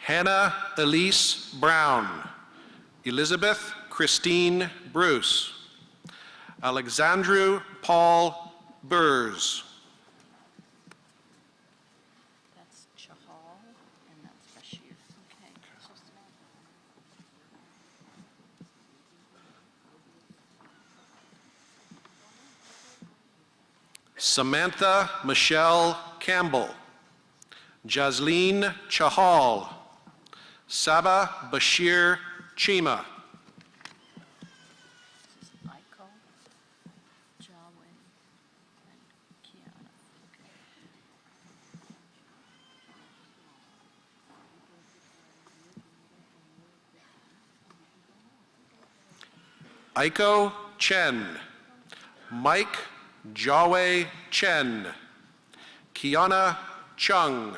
[SPEAKER 6] Hannah Elise Brown, Elizabeth Christine Bruce, Alexandru Paul Burrs,
[SPEAKER 2] That's Chahal and that's Bashir. Okay.
[SPEAKER 6] Samantha Michelle Campbell, Jasleen Chahal, Saba Bashir Chima,
[SPEAKER 2] This is Aiko, Jawe, and Kiana. Okay.
[SPEAKER 6] Aiko Chen, Mike Jawe Chen, Kiana Chung,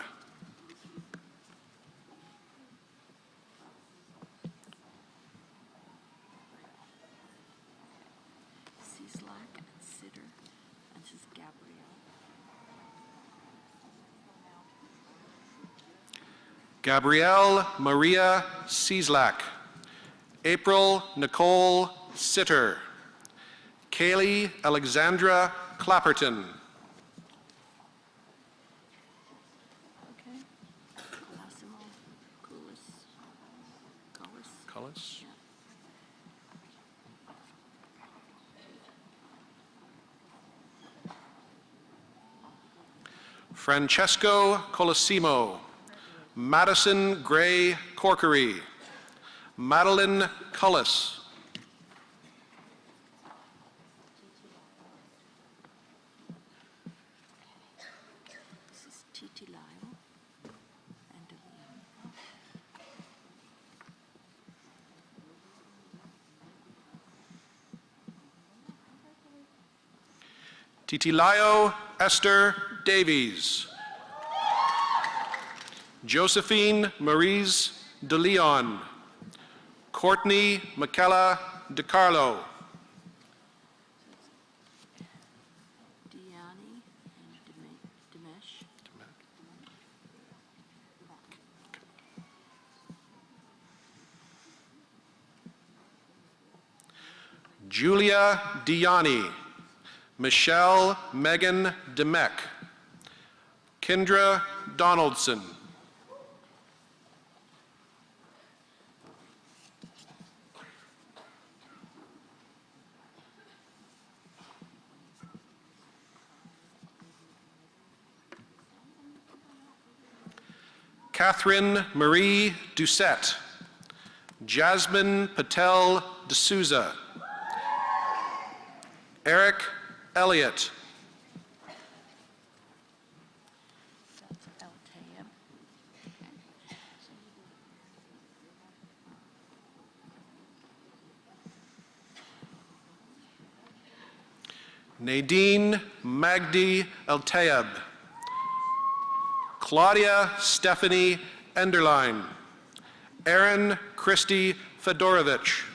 [SPEAKER 6] Gabrielle Maria Cieslak. April Nicole Sitter. Kaylee Alexandra Clapperton. Cullis. Francesco Colosimo. Madison Gray Corkery. Madeline Cullis. Titilayo Esther Davies. Josephine Maurice De Leon. Courtney Michaela DeCarlo.
[SPEAKER 7] Diani and Dimesh.
[SPEAKER 6] Julia Diani. Michelle Megan Demek. Kendra Donaldson. Catherine Marie Doucette. Jasmine Patel D'Souza. Eric Elliott.
[SPEAKER 7] That's Altayeb.
[SPEAKER 6] Nadine Magdi Eltayeb. Claudia Stephanie Enderline. Erin Christy Fedorovich.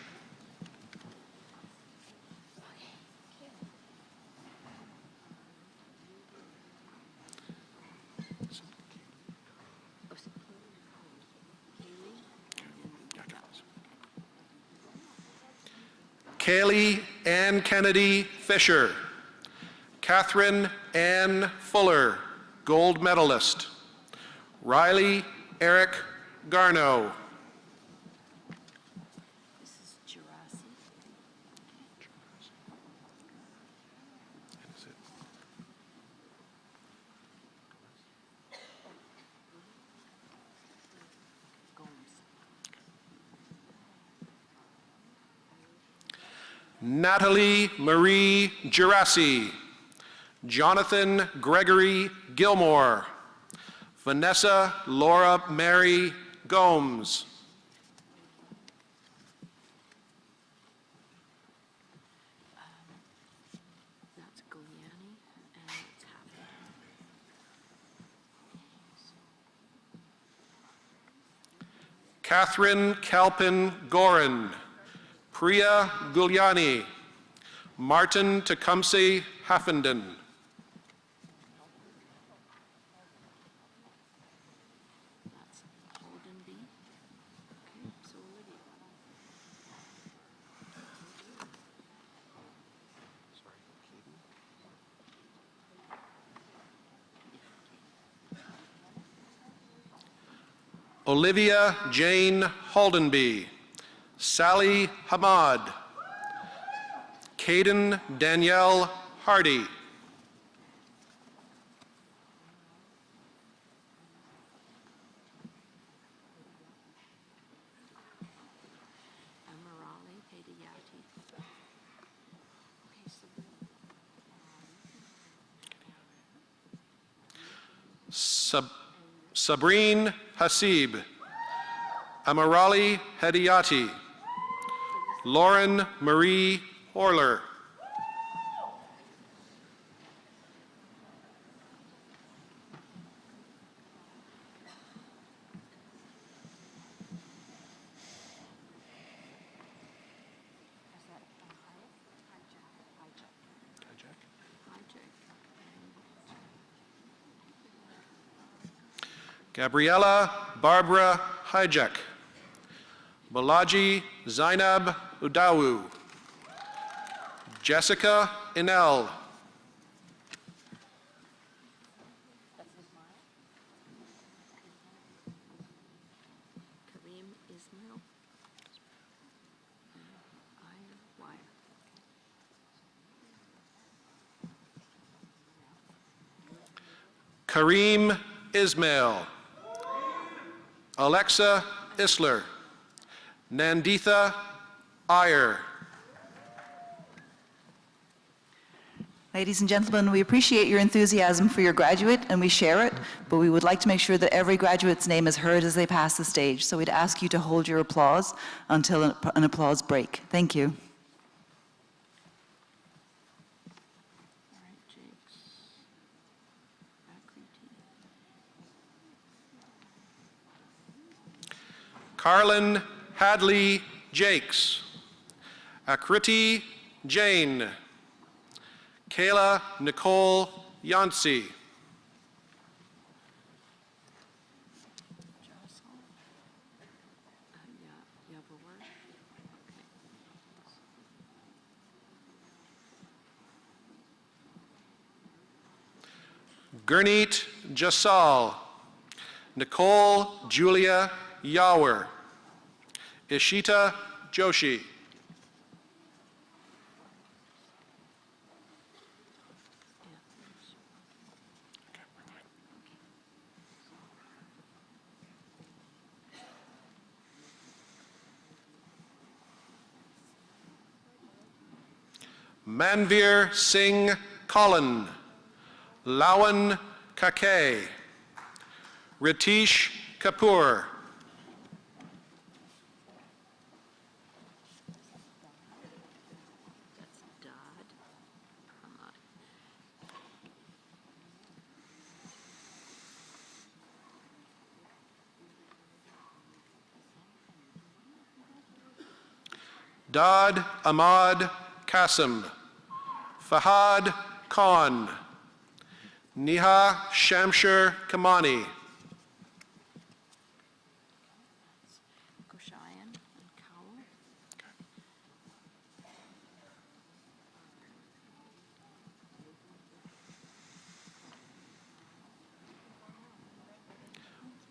[SPEAKER 6] Kaylee Ann Kennedy Fisher. Catherine Ann Fuller, gold medalist. Riley Eric Garno.
[SPEAKER 7] This is Gerasi. Gomes.
[SPEAKER 6] Natalie Marie Gerasi. Jonathan Gregory Gilmore. Vanessa Laura Mary Gomes.
[SPEAKER 7] That's Goyani and it's happening.
[SPEAKER 6] Catherine Kalpin Gorin. Priya Gulyani. Martin Tecumseh Haffenden.
[SPEAKER 7] That's Holden B. Okay, so Olivia.
[SPEAKER 6] Olivia Jane Holdenby. Sally Hamad. Caden Danielle Hardy.
[SPEAKER 7] Amirali Hedayati. Okay, so
[SPEAKER 6] Sabrine Hasib. Amirali Hedayati. Lauren Marie Horler. Gabriella Barbara Hijek. Balaji Zainab Udawu. Jessica Inel.
[SPEAKER 7] Kareem Ismail. Wire.
[SPEAKER 6] Kareem Ismail. Alexa Isler. Nanditha Iyer.
[SPEAKER 5] Ladies and gentlemen, we appreciate your enthusiasm for your graduate, and we share it, but we would like to make sure that every graduate's name is heard as they pass the stage. So we'd ask you to hold your applause until an applause break. Thank you.
[SPEAKER 7] All right, Jakes. Akriti.
[SPEAKER 6] Carlin Hadley Jakes. Akriti Jane. Kayla Nicole Yancey.
[SPEAKER 7] Jocelyn. Yavor.
[SPEAKER 6] Gurneet Jasal. Nicole Julia Yawer. Ishita Joshi. Manveer Singh Collin. Lawan Kake. Ritish Kapoor.
[SPEAKER 7] That's Dodd.
[SPEAKER 6] Dad Ahmad Qasim. Fahad Khan. Niha Shamshir Kamani.
[SPEAKER 7] Goshayan and Cowell.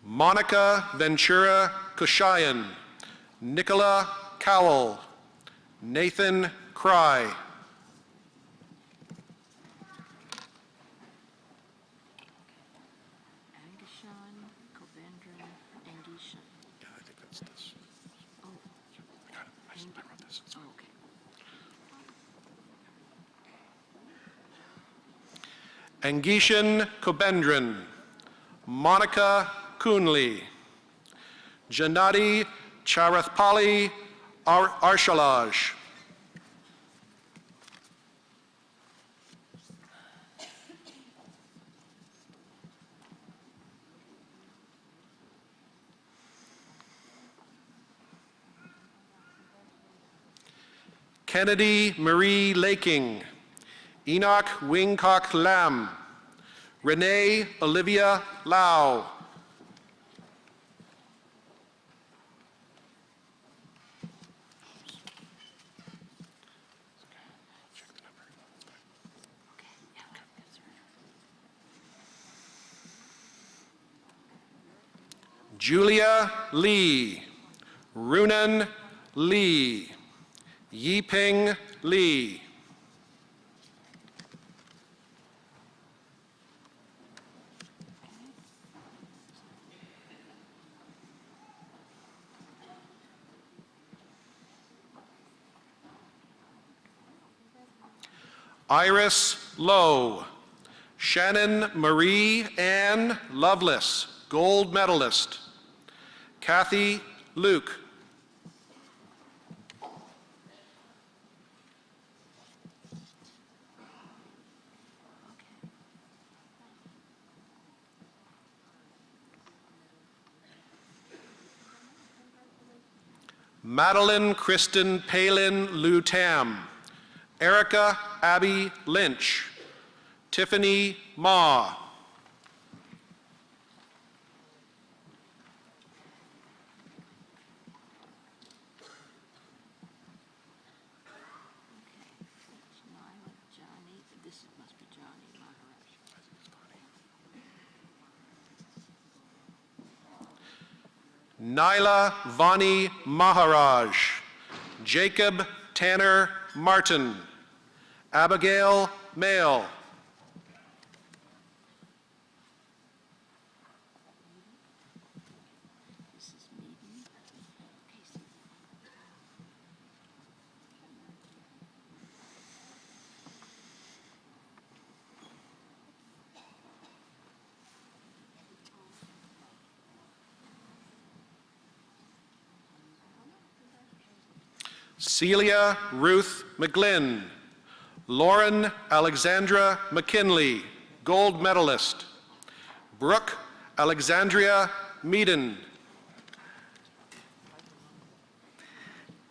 [SPEAKER 6] Monica Ventura Kushayan. Nicola Cowell. Nathan Cry.
[SPEAKER 7] Angishan, Kovendran, Angishan.
[SPEAKER 6] Yeah, I think that's this.
[SPEAKER 7] Oh.
[SPEAKER 6] I wrote this.
[SPEAKER 7] Oh, okay.
[SPEAKER 6] Angishan Kobendran. Monica Kunli. Janati Charathpali Arshalaj. Kennedy Marie Laking. Enoch Wingcock Lam. Renee Olivia Lau. Julia Lee. Runan Lee. Yiping Lee. Iris Lowe. Shannon Marie Ann Lovelace, gold medalist. Kathy Luke. Madeline Kristen Palin Lou Tam. Erica Abby Lynch. Tiffany Ma. Naila Vani Maharaj, Jacob Tanner Martin, Abigail Mail, Celia Ruth McGlynn, Lauren Alexandra McKinley, gold medalist, Brooke Alexandria Meaden,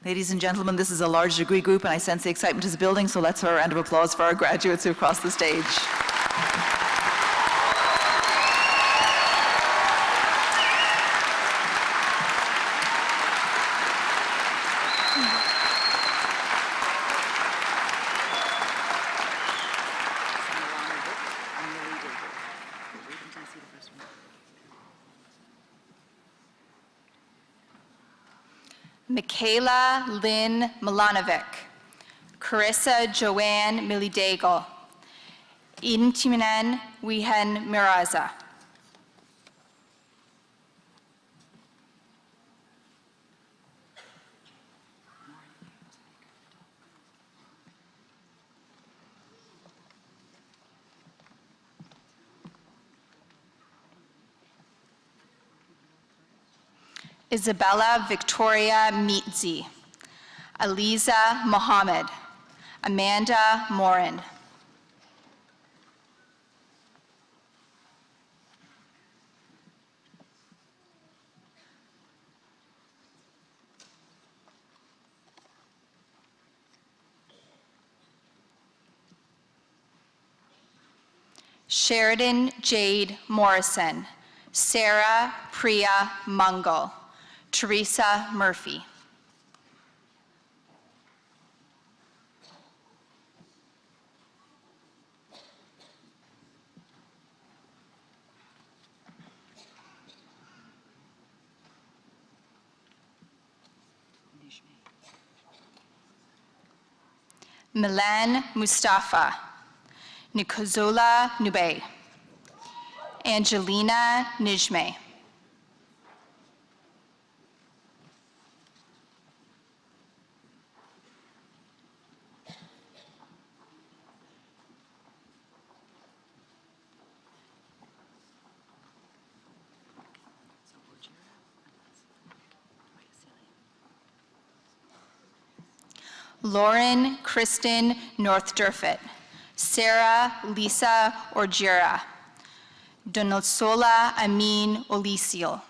[SPEAKER 5] Ladies and gentlemen, this is a large degree group, and I sense the excitement is building, so let's have a round of applause for our graduates who have crossed the stage.
[SPEAKER 8] Michaela Lynn Milanovic, Carissa Joanne Milidagel, Intiminan Wihan Miraza. Isabella Victoria Meetzi, Aliza Mohammed, Amanda Morin. Sheridan Jade Morrison, Sarah Priya Mungal, Teresa Murphy. Milan Mustafa, Nikozola Nube, Angelina Nijme. Lauren Kristen Northdurfit, Sarah Lisa Orgira, Donosola Amin Olisil.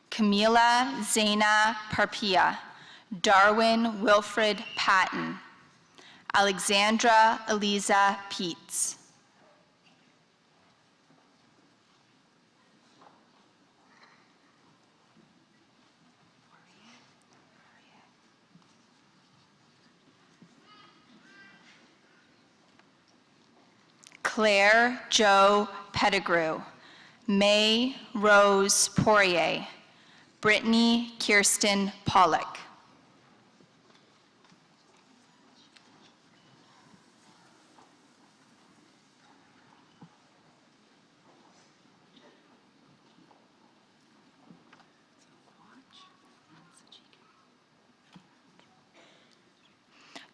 [SPEAKER 8] Camila Zaina Parpia, Darwin Wilfred Patton, Alexandra Eliza Peets. Claire Jo Pettigrew, May Rose Poirier, Brittany Kirsten Pollock.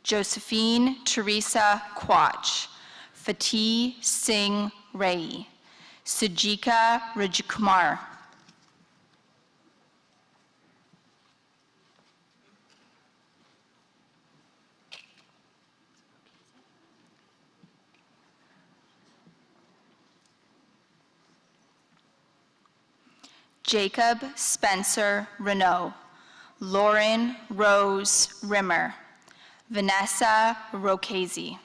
[SPEAKER 8] Josephine Teresa Quach, Fatih Singh Rai, Sujika Rajakumar. Jacob Spencer Renault, Lauren Rose Rimmer, Vanessa Rocchese.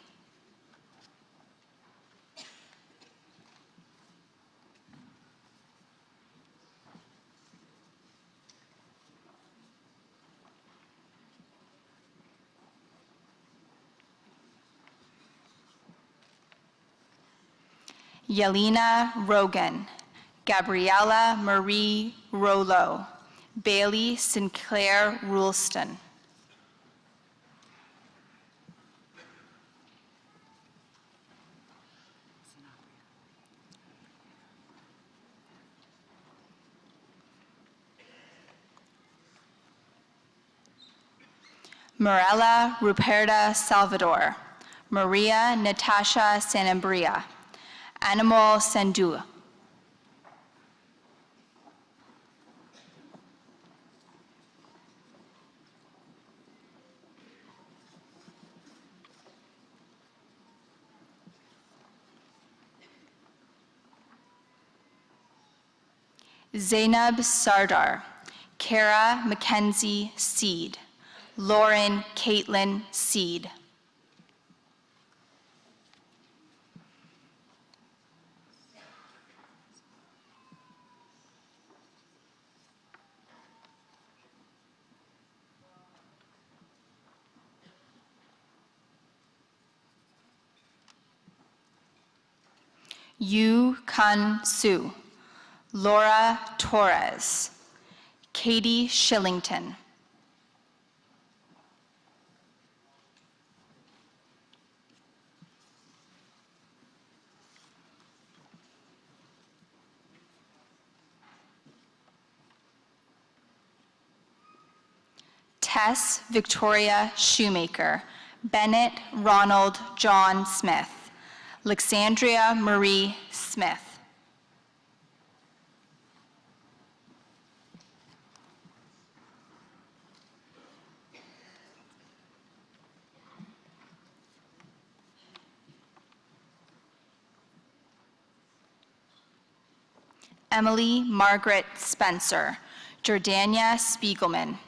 [SPEAKER 8] Yelena Rogan, Gabriella Marie Rollo, Bailey Sinclair Rulston. Morella Ruperta Salvador, Maria Natasha Sanabria, Animal Sandu. Zainab Sardar, Kara Mackenzie Seed, Lauren Caitlin Seed. Yu Kun Su, Laura Torres, Katie Shillington. Tess Victoria Shoemaker, Bennett Ronald John Smith, Alexandria Marie Smith. Emily Margaret Spencer, Jordania Spiegelman,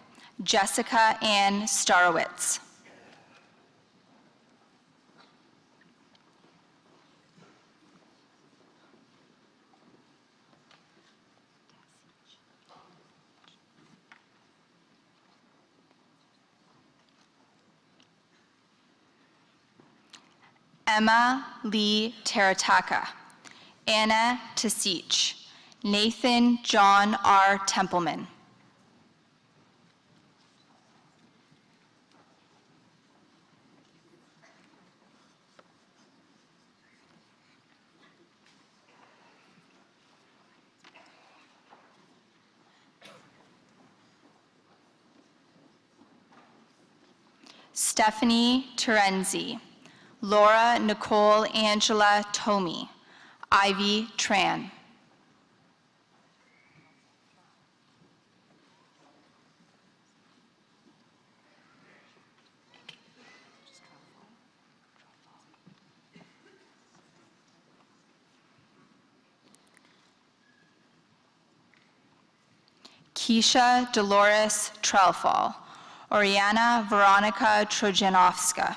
[SPEAKER 8] Jessica Ann Starowitz. Emma Lee Tarataka, Anna Tasich, Nathan John R. Templeman. Stephanie Terenzi, Laura Nicole Angela Tomey, Ivy Tran. Keisha Dolores Trelfall, Oriana Veronica Trojanowska,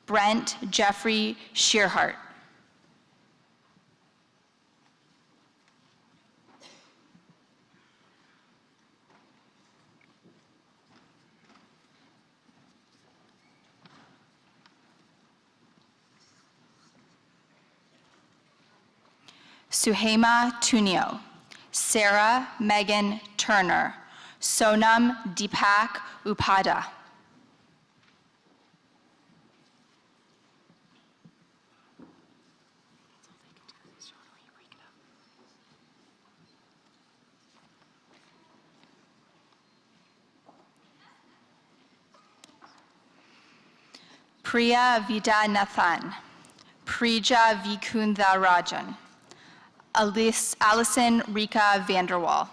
[SPEAKER 8] Brent Jeffrey Shearhart. Suhaima Tunio, Sarah Megan Turner, Sonam Deepak Upada. Priya Vidanathan, Prija Vikundarajan, Allison Rika Vanderwall.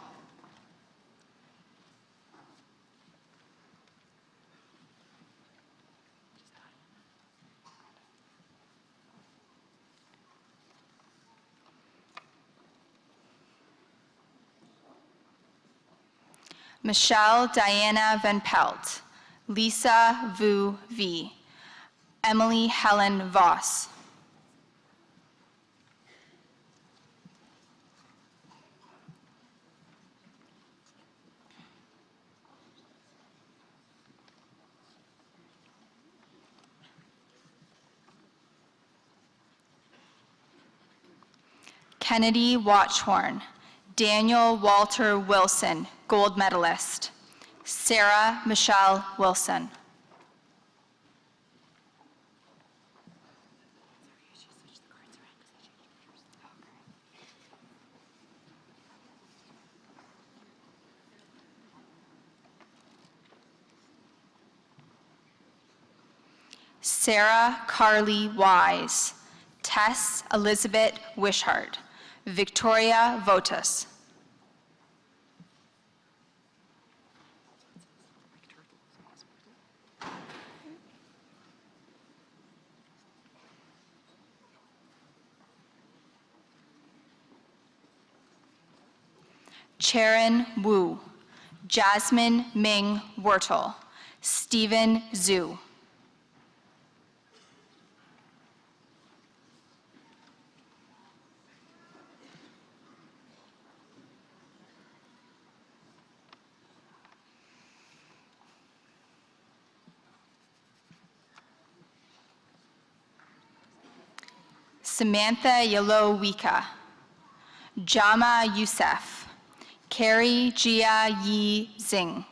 [SPEAKER 8] Michelle Diana Van Pelt, Lisa Vu V, Emily Helen Voss. Kennedy Watchhorn, Daniel Walter Wilson, gold medalist. Sarah Michelle Wilson. Sarah Carly Wise, Tess Elizabeth Wishart, Victoria Votus. Charon Wu, Jasmine Ming Wurtle, Stephen Zhu. Samantha Yalowika, Jama Youssef, Carrie Jia Yi Zing.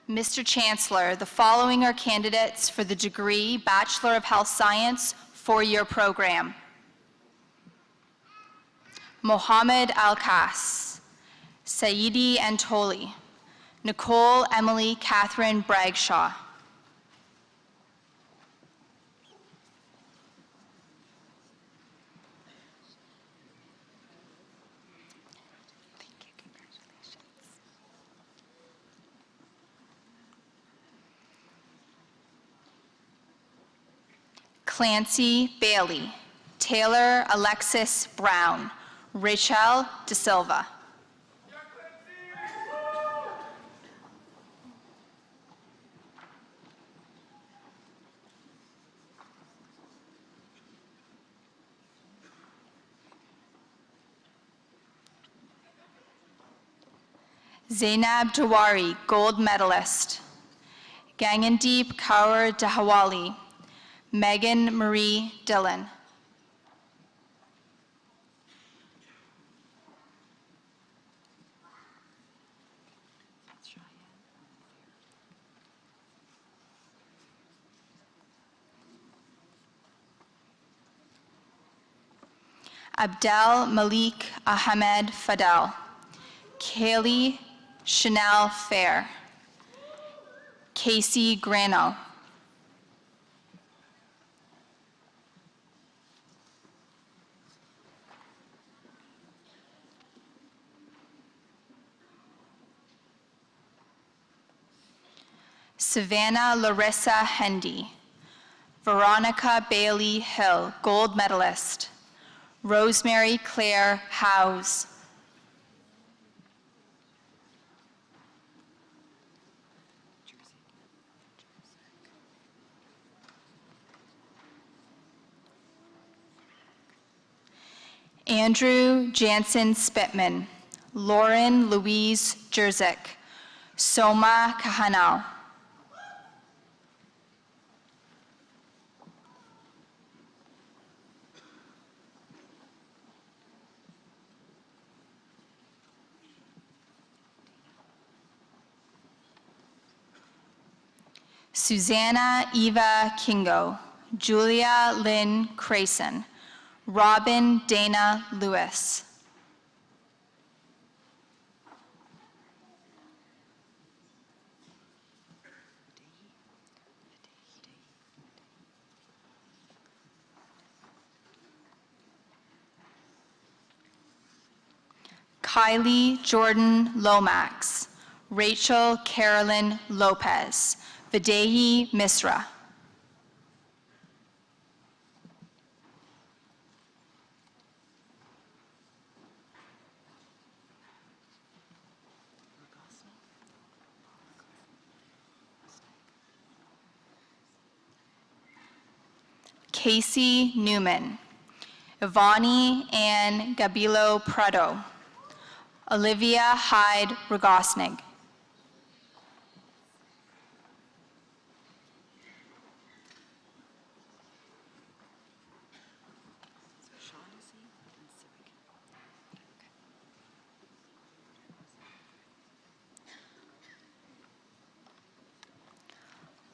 [SPEAKER 8] Mr. Chancellor, the following are candidates for the degree Bachelor of Health Science four-year program. Mohammed Al-Kas, Saidi Antoli, Nicole Emily Catherine Bragshaw. Clancy Bailey, Taylor Alexis Brown, Rachel De Silva. Zainab Jawari, gold medalist. Gangandeep Kaur Dahawali, Megan Marie Dillon. Abdel Malik Ahmed Fadel, Kaylee Chanel Fair, Casey Grano. Savannah Larissa Hendy, Veronica Bailey Hill, gold medalist. Rosemary Claire Howes. Andrew Jansen Spitman, Lauren Louise Jerzyk, Soma Kahanau. Susanna Eva Kingo, Julia Lynn Crayson, Robin Dana Lewis. Kylie Jordan Lomax, Rachel Carolyn Lopez, Videhi Misra. Casey Newman. Ivani Ann Gabilo Prado. Olivia Hyde Rogosnig.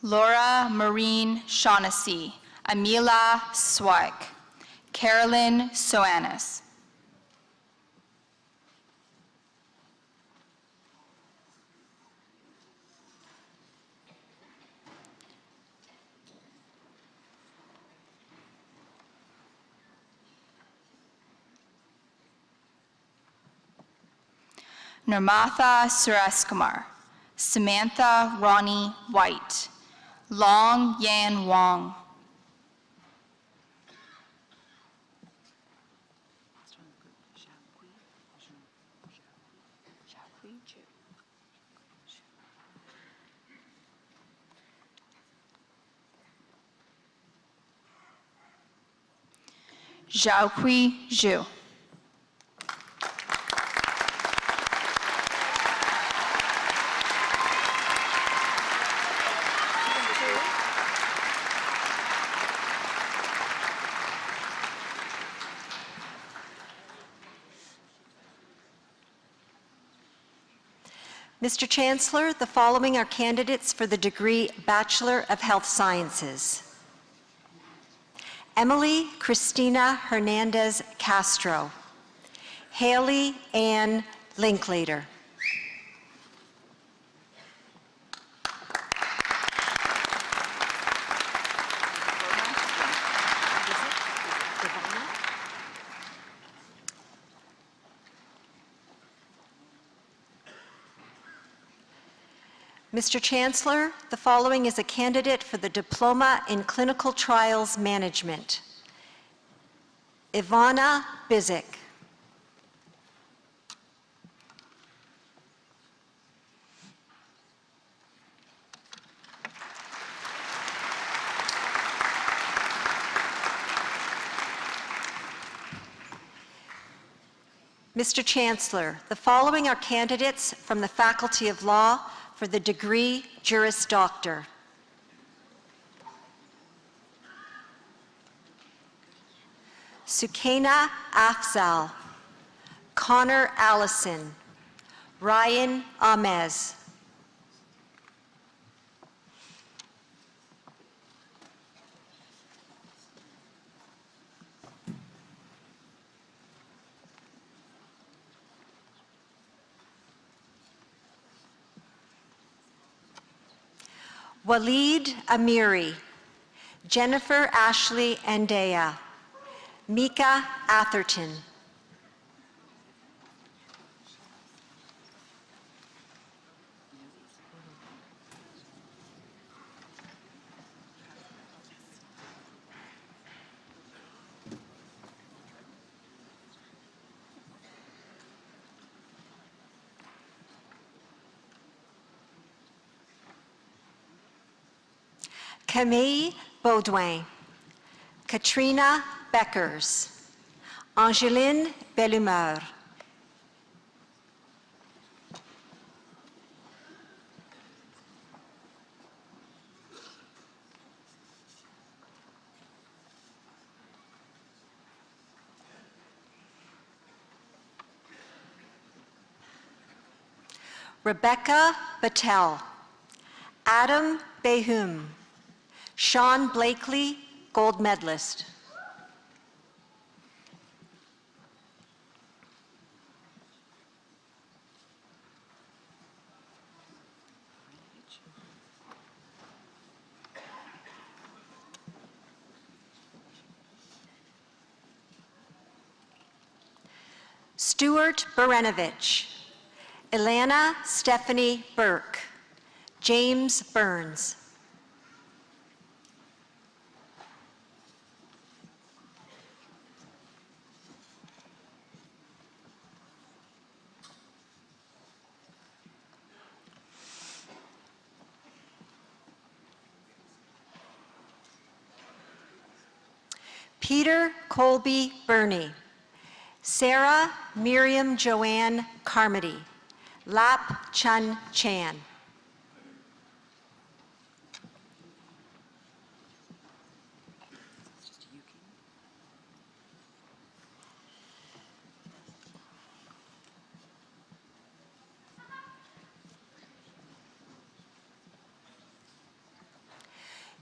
[SPEAKER 8] Laura Marine Shaughnessy. Amila Swag. Carolyn Soanis. Nirmatha Suraskumar. Samantha Ronnie White. Long Yan Wong. Zhaoqui Zhu.
[SPEAKER 9] Mr. Chancellor, the following are candidates for the degree Bachelor of Health Sciences. Emily Christina Hernandez Castro. Haley Ann Linklater. Mr. Chancellor, the following is a candidate for the Diploma in Clinical Trials Management. Ivana Bizik. Mr. Chancellor, the following are candidates from the Faculty of Law for the degree Juris Doctor. Sukaina Afzal, Connor Allison, Ryan Amez. Waleed Amiri, Jennifer Ashley Andea, Mika Atherton. Camille Baudouin, Katrina Beckers, Angeline Bellumeur. Rebecca Battelle, Adam Behum, Sean Blakely, gold medalist. Stuart Berenovich, Ilana Stephanie Burke, James Burns. Peter Colby Burney, Sarah Miriam Joanne Carmody, Lap Chun Chan.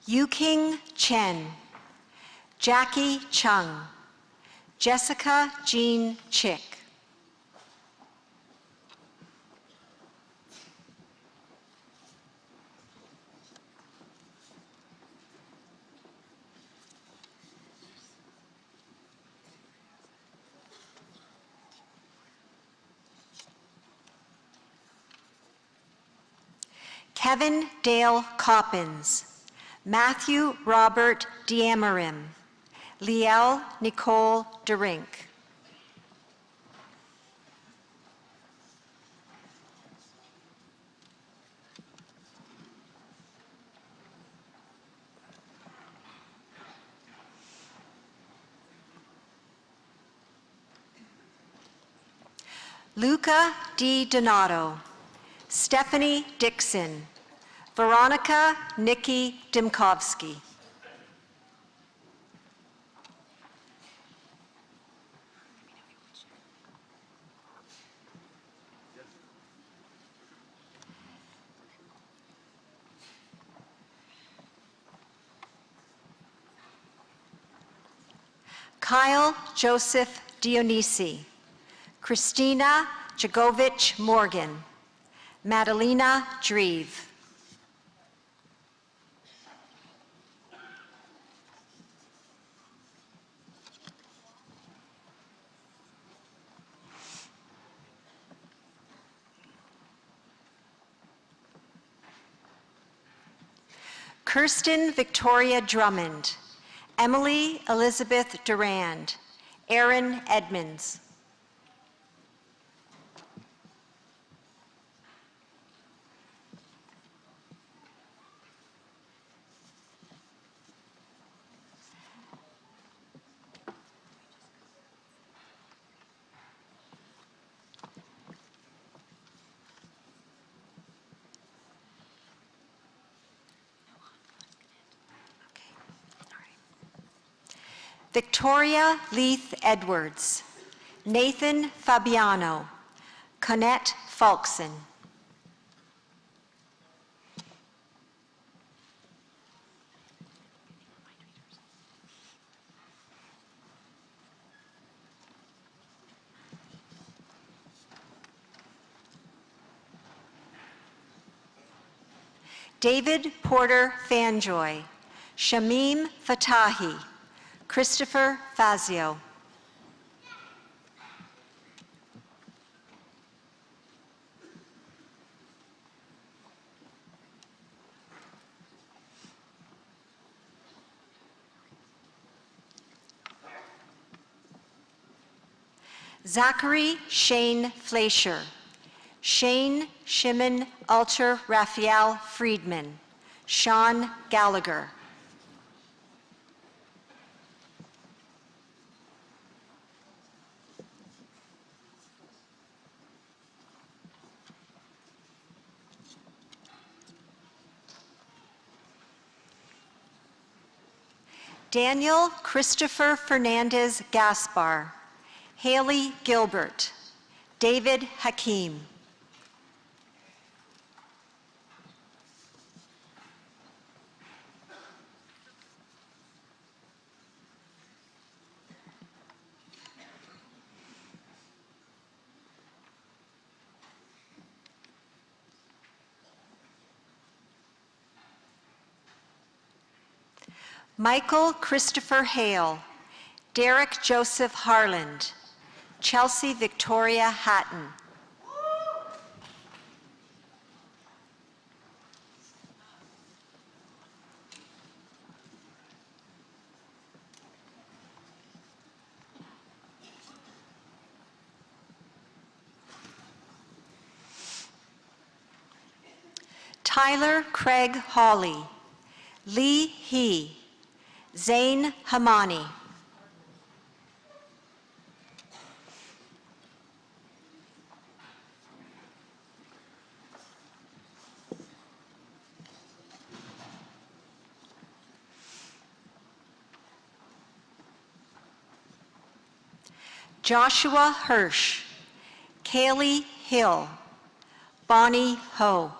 [SPEAKER 9] Yuking Chen, Jackie Chung, Jessica Jean Chick. Kevin Dale Coppins, Matthew Robert Diamarim, Liel Nicole DeRink. Luca D. Donato, Stephanie Dixon, Veronica Nikki Dimkovsky. Kyle Joseph Dionisi, Christina Jagovich Morgan, Madalena Dreve. Kirsten Victoria Drummond, Emily Elizabeth Durand, Aaron Edmonds. Victoria Leith Edwards, Nathan Fabiano, Connette Falkson. David Porter Fanjoy, Shamim Fatahi, Christopher Fazio. Zachary Shane Fleischer, Shane Shimon Alter Raphael Friedman, Sean Gallagher. Daniel Christopher Fernandez Gaspar, Haley Gilbert, David Hakeem. Michael Christopher Hale, Derek Joseph Harland, Chelsea Victoria Hatton. Tyler Craig Hawley, Lee He, Zain Hamani, Joshua Hirsch, Kaylee Hill, Bonnie Ho.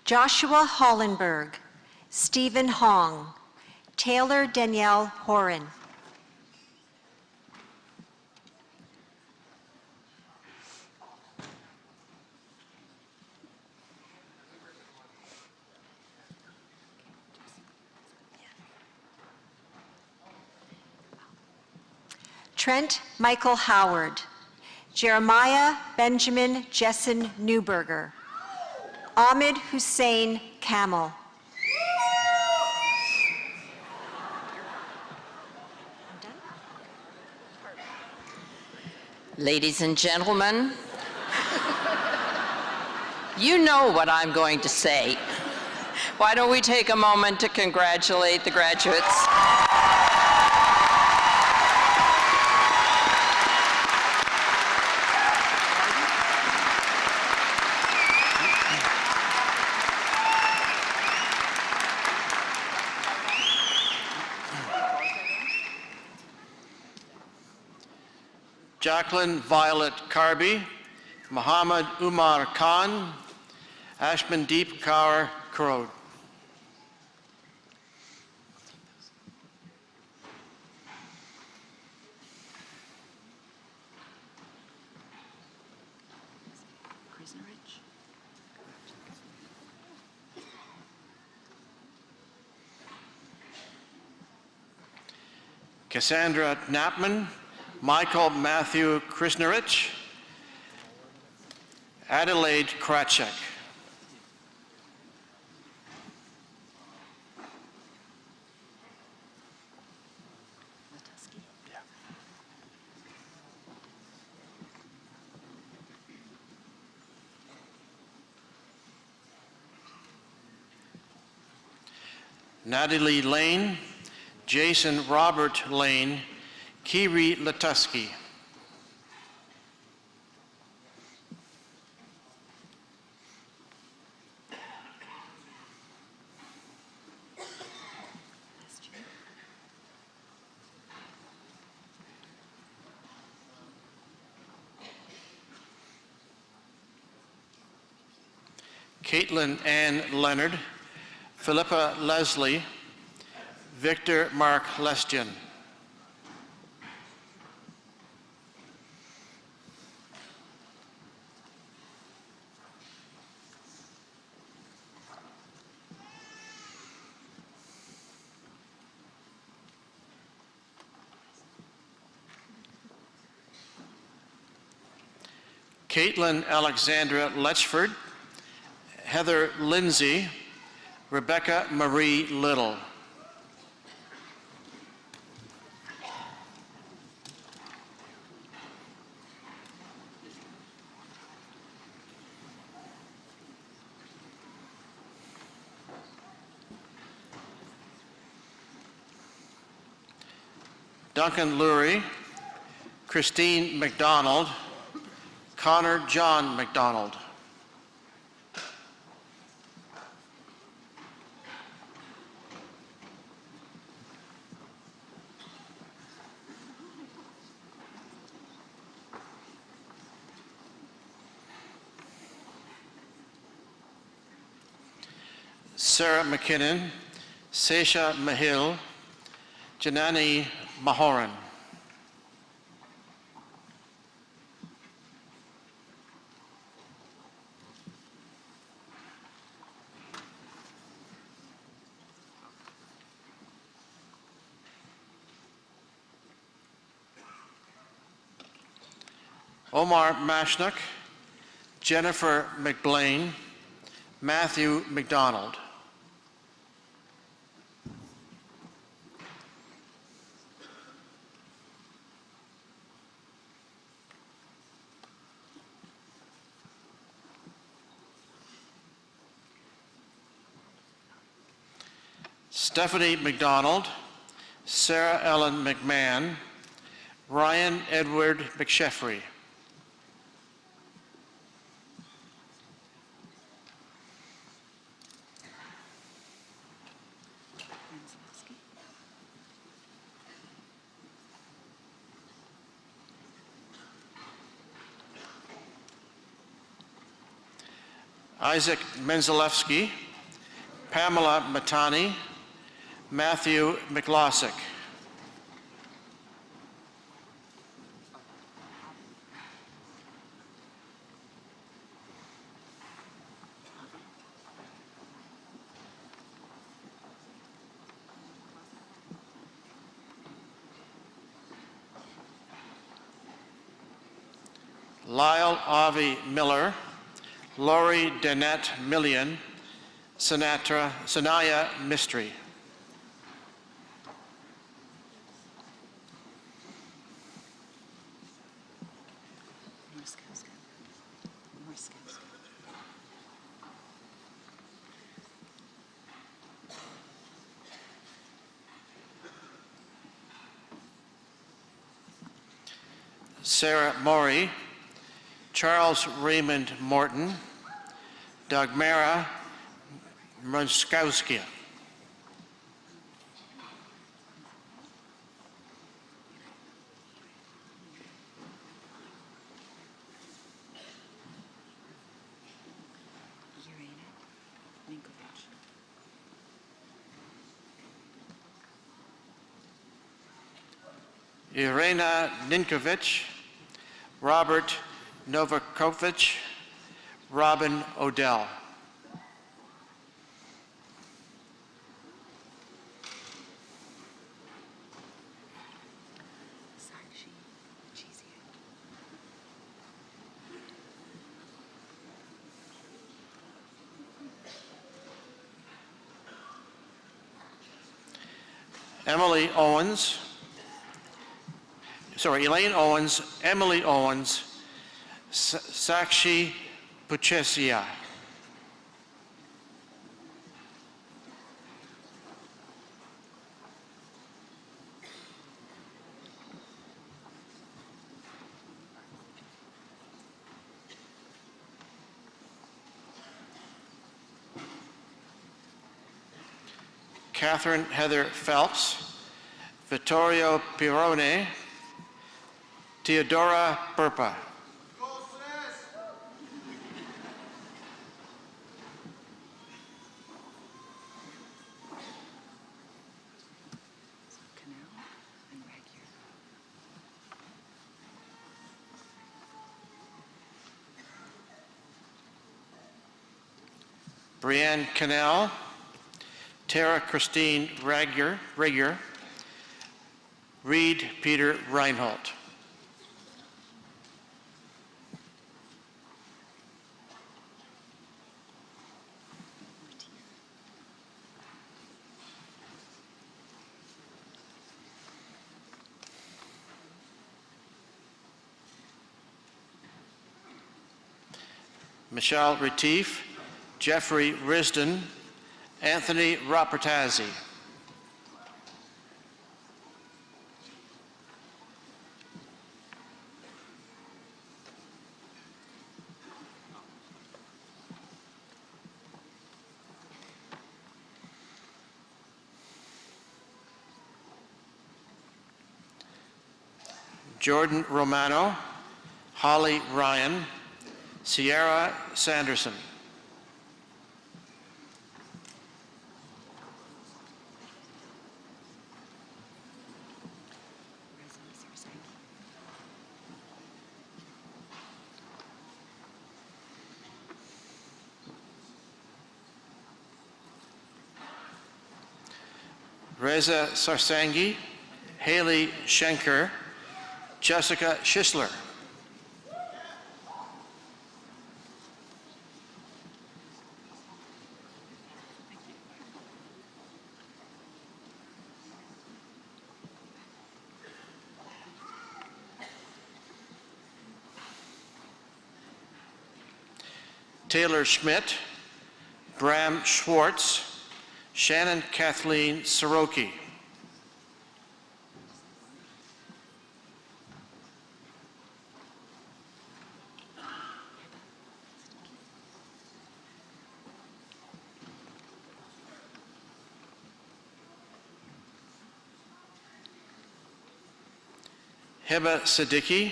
[SPEAKER 9] Joshua Hollenberg, Stephen Hong, Taylor Danielle Horan. Trent Michael Howard, Jeremiah Benjamin Jessen Newberger, Ahmed Hussein Kamel.
[SPEAKER 2] Ladies and gentlemen, you know what I'm going to say. Why don't we take a moment to congratulate the graduates?
[SPEAKER 10] Jacqueline Violet Karbi, Muhammad Umar Khan, Ashmandeep Kaur Karod. Cassandra Knappman, Michael Matthew Krisnerich, Adelaide Kratchek. Natalie Lane, Jason Robert Lane, Kiri Latuski. Caitlin Ann Leonard, Philippa Leslie, Victor Mark Lestian. Caitlin Alexandra Letchford, Heather Lindsay, Rebecca Marie Little. Duncan Lurie, Christine McDonald, Connor John McDonald. Sarah McKinnon, Sesha Mahil, Janani Mahoran. Omar Mashnock, Jennifer McBlain, Matthew McDonald. Stephanie McDonald, Sarah Ellen McMahon, Ryan Edward McSheffrey. Isaac Menzalewski, Pamela Matani, Matthew McLossick. Lyle Avi Miller, Lori Danette Millian, Sanaya Mistry. Sarah Maury, Charles Raymond Morton, Dagmara Mrunskowski. Irena Ninkovich, Robert Novakovich, Robin Odell. Elaine Owens, Emily Owens, Sakshi Puchesia. Catherine Heather Phelps, Vittorio Pirone, Teodora Burpa. Brianne Cannell, Tara Christine Rager, Reed Peter Reinhold. Michelle Retief, Jeffrey Risden, Anthony Ropertazzi. Jordan Romano, Holly Ryan, Sierra Sanderson. Reza Sarsangi, Haley Schenker, Jessica Schisler. Taylor Schmidt, Bram Schwartz, Shannon Kathleen Soroki. Hiba Siddiqui,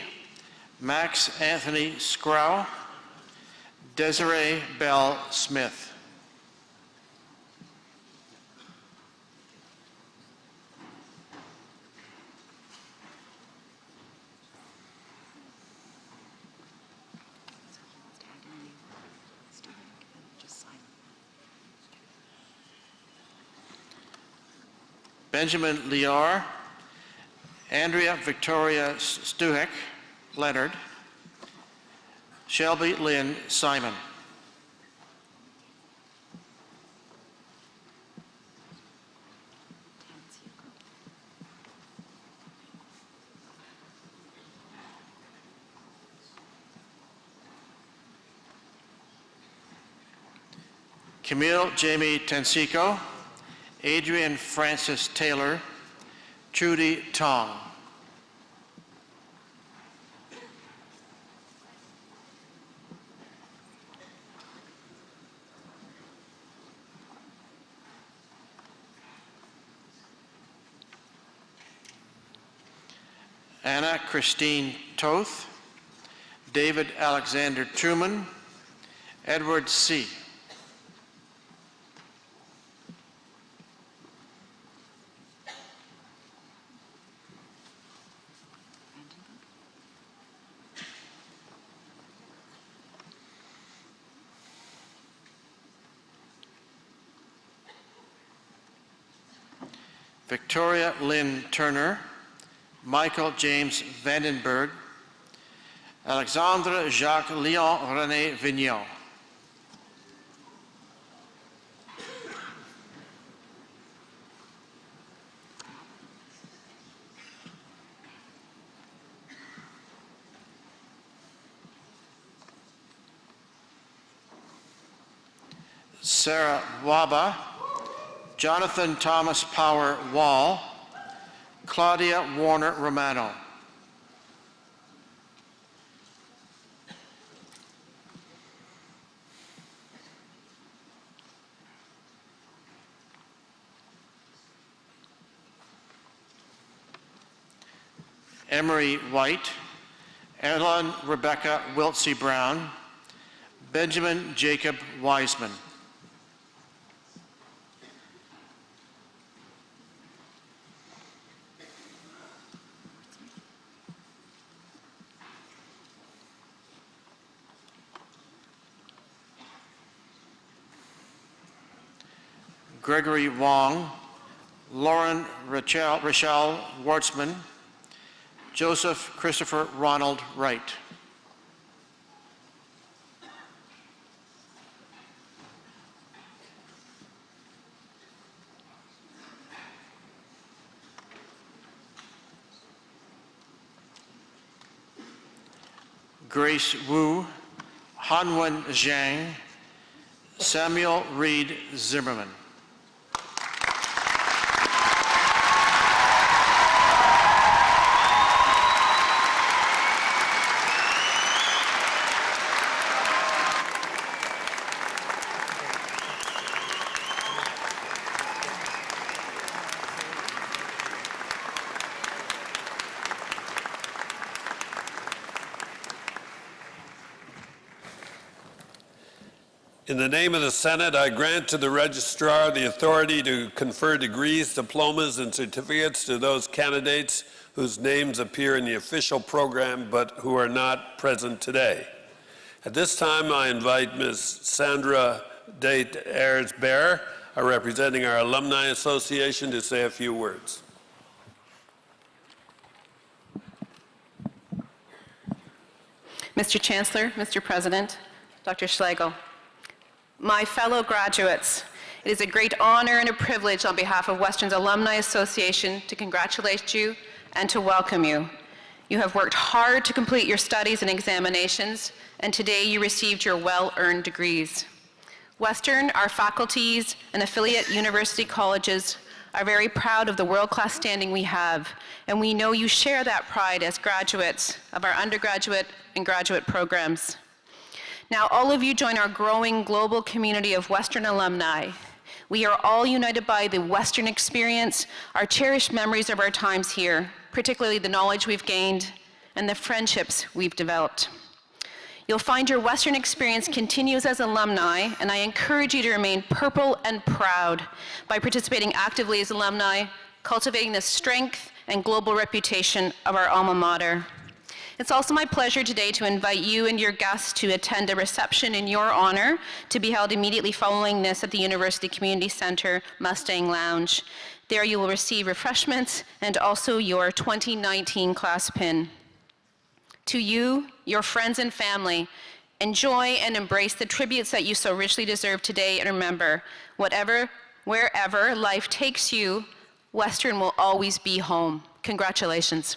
[SPEAKER 10] Max Anthony Scrow, Desiree Bell Smith. Benjamin Lior, Andrea Victoria Stuhek Leonard, Shelby Lynn Simon. Camille Jamie Tensico, Adrian Francis Taylor, Trudy Tong. Anna Christine Toth, David Alexander Truman, Edward C. Victoria Lynn Turner, Michael James Vandenberg, Alexandre Jacques Léon René Vignon. Sarah Waba, Jonathan Thomas Power Wall, Claudia Warner Romano. Emery White, Ellen Rebecca Wiltsey Brown, Benjamin Jacob Wiseman. Gregory Wong, Lauren Rochelle Wartzman, Joseph Christopher Ronald Wright. Grace Wu, Hanwen Zhang, Samuel Reed Zimmerman.
[SPEAKER 1] In the name of the Senate, I grant to the Registrar the authority to confer degrees, diplomas, and certificates to those candidates whose names appear in the official program but who are not present today. At this time, I invite Ms. Sandra Date-Ayers-Bear, representing our Alumni Association, to say a few words.
[SPEAKER 11] Mr. Chancellor, Mr. President, Dr. Schlegel, my fellow graduates, it is a great honor and a privilege on behalf of Western's Alumni Association to congratulate you and to welcome you. You have worked hard to complete your studies and examinations, and today you received your well-earned degrees. Western, our faculties, and affiliate university colleges are very proud of the world-class standing we have, and we know you share that pride as graduates of our undergraduate and graduate programs. Now, all of you join our growing global community of Western alumni. We are all united by the Western experience, our cherished memories of our times here, particularly the knowledge we've gained and the friendships we've developed. You'll find your Western experience continues as alumni, and I encourage you to remain purple and proud by participating actively as alumni, cultivating the strength and global reputation of our alma mater. It's also my pleasure today to invite you and your guests to attend a reception in your honor to be held immediately following this at the University Community Center Mustang Lounge. There you will receive refreshments and also your 2019 class pin. To you, your friends and family, enjoy and embrace the tributes that you so richly deserve today, and remember, wherever life takes you, Western will always be home. Congratulations.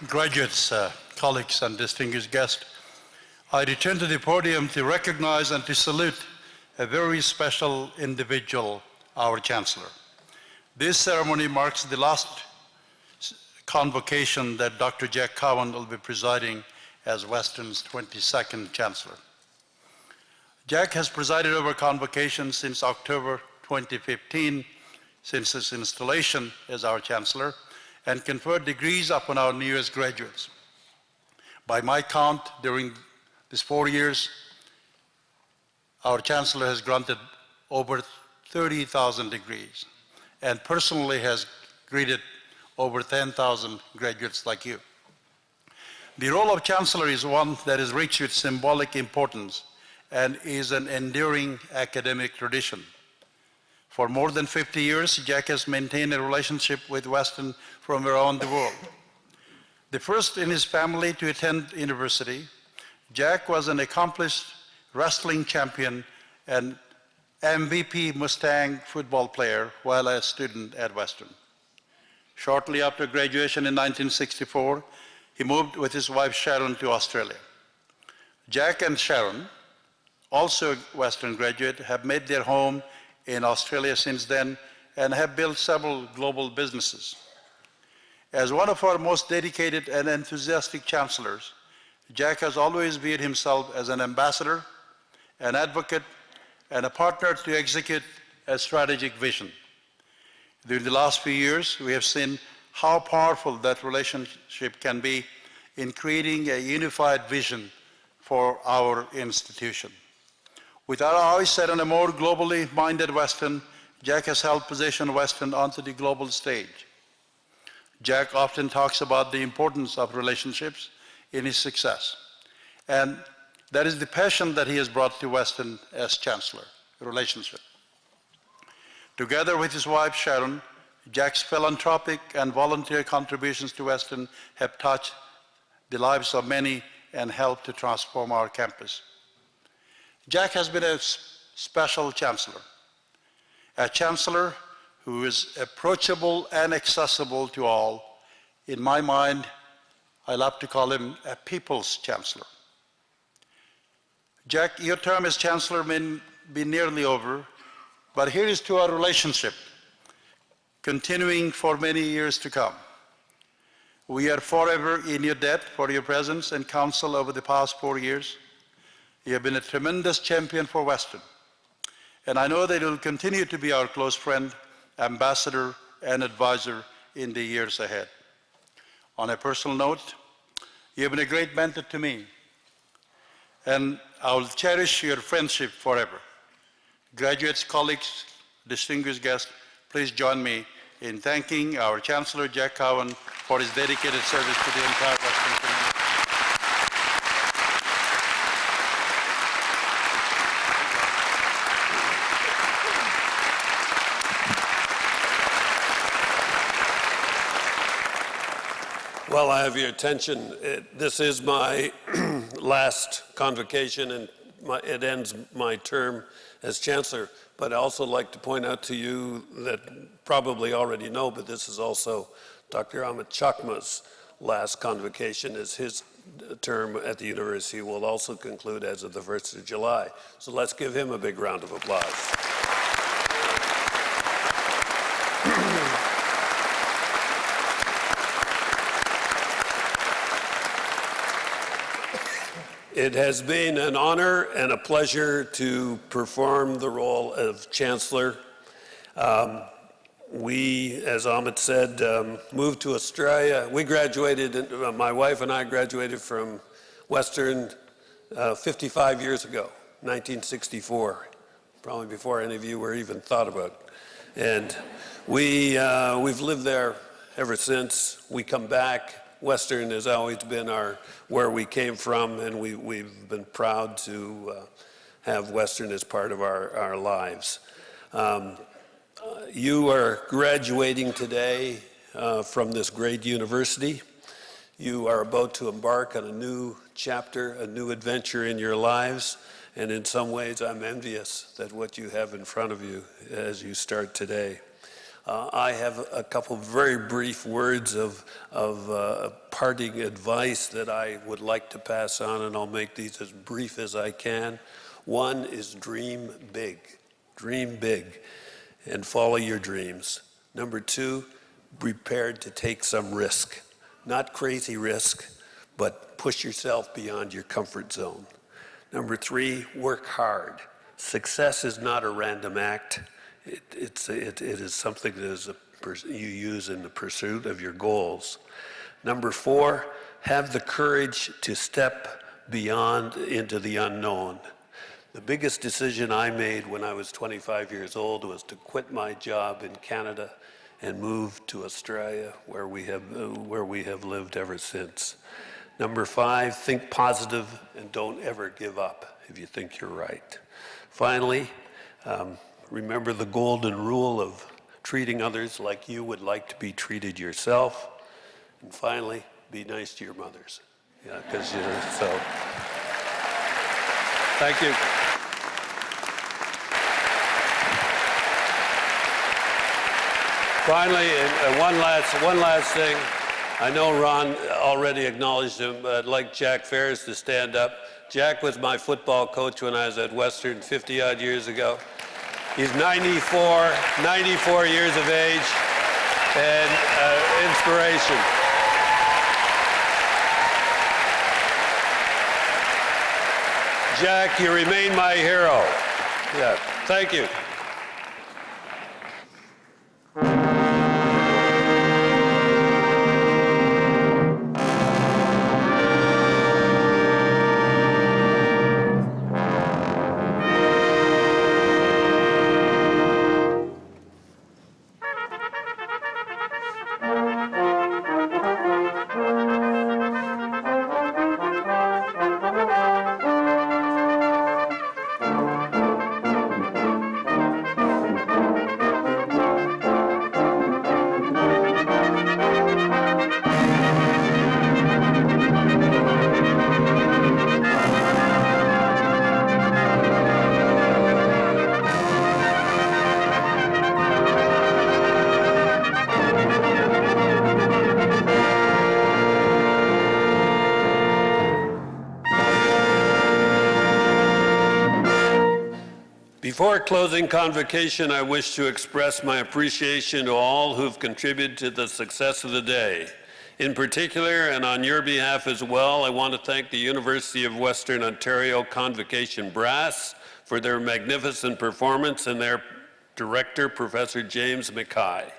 [SPEAKER 3] Graduates, colleagues, and distinguished guests, I return to the podium to recognize and to salute a very special individual, our Chancellor. This ceremony marks the last convocation that Dr. Jack Cowan will be presiding as Western's 22nd Chancellor. Jack has presided over convocation since October 2015, since his installation as our Chancellor, and conferred degrees upon our newest graduates. By my count, during these 4 years, our Chancellor has granted over 30,000 degrees and personally has greeted over 10,000 graduates like you. The role of Chancellor is one that is rich with symbolic importance and is an enduring academic tradition. For more than 50 years, Jack has maintained a relationship with Western from around the world. The first in his family to attend university, Jack was an accomplished wrestling champion and MVP Mustang football player while a student at Western. Shortly after graduation in 1964, he moved with his wife Sharon to Australia. Jack and Sharon, also a Western graduate, have made their home in Australia since then and have built several global businesses. As one of our most dedicated and enthusiastic chancellors, Jack has always viewed himself as an ambassador, an advocate, and a partner to execute a strategic vision. During the last few years, we have seen how powerful that relationship can be in creating a unified vision for our institution. With our eyes set on a more globally minded Western, Jack has helped position Western onto the global stage. Jack often talks about the importance of relationships in his success. And that is the passion that he has brought to Western as Chancellor, relationship. Together with his wife, Sharon, Jack's philanthropic and volunteer contributions to Western have touched the lives of many and helped to transform our campus. Jack has been a special chancellor, a chancellor who is approachable and accessible to all. In my mind, I love to call him a people's chancellor. Jack, your term as chancellor may be nearly over, but here is to our relationship, continuing for many years to come. We are forever in your debt for your presence and counsel over the past 4 years. You have been a tremendous champion for Western, and I know that you will continue to be our close friend, ambassador, and advisor in the years ahead. On a personal note, you have been a great mentor to me, and I will cherish your friendship forever. Graduates, colleagues, distinguished guests, please join me in thanking our Chancellor Jack Cowan for his dedicated service to the entire Western community.
[SPEAKER 1] Well, I have your attention. This is my last convocation, and it ends my term as Chancellor. But I also like to point out to you that probably already know, but this is also Dr. Amit Chakma's last convocation, as his term at the university will also conclude as of the 1st of July. So let's give him a big round of applause. It has been an honor and a pleasure to perform the role of Chancellor. We, as Ahmed said, moved to Australia. We graduated, my wife and I graduated from Western 55 years ago, 1964, probably before any of you were even thought about. And we've lived there ever since. We come back. Western has always been where we came from, and we've been proud to have Western as part of our lives. You are graduating today from this great university. You are about to embark on a new chapter, a new adventure in your lives, and in some ways I'm envious that what you have in front of you as you start today. I have a couple very brief words of parting advice that I would like to pass on, and I'll make these as brief as I can. One is dream big. Dream big and follow your dreams. Number two, prepared to take some risk. Not crazy risk, but push yourself beyond your comfort zone. Number three, work hard. Success is not a random act. It is something that you use in the pursuit of your goals. Number four, have the courage to step beyond into the unknown. The biggest decision I made when I was 25 years old was to quit my job in Canada and move to Australia, where we have lived ever since. Number five, think positive and don't ever give up if you think you're right. Finally, remember the golden rule of treating others like you would like to be treated yourself. And finally, be nice to your mothers. Yeah, because so. Thank you. Finally, one last thing. I know Ron already acknowledged him, but I'd like Jack Ferris to stand up. Jack was my football coach when I was at Western 50-odd years ago. He's 94 years of age, and inspiration. Jack, you remain my hero. Yeah, thank you. Before closing convocation, I wish to express my appreciation to all who've contributed to the success of the day. In particular, and on your behalf as well, I want to thank the University of Western Ontario Convocation Brass for their magnificent performance and their director, Professor James Mackay.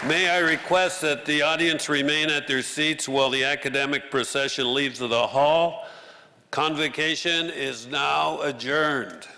[SPEAKER 1] May I request that the audience remain at their seats while the academic procession leaves the hall. Convocation is now adjourned.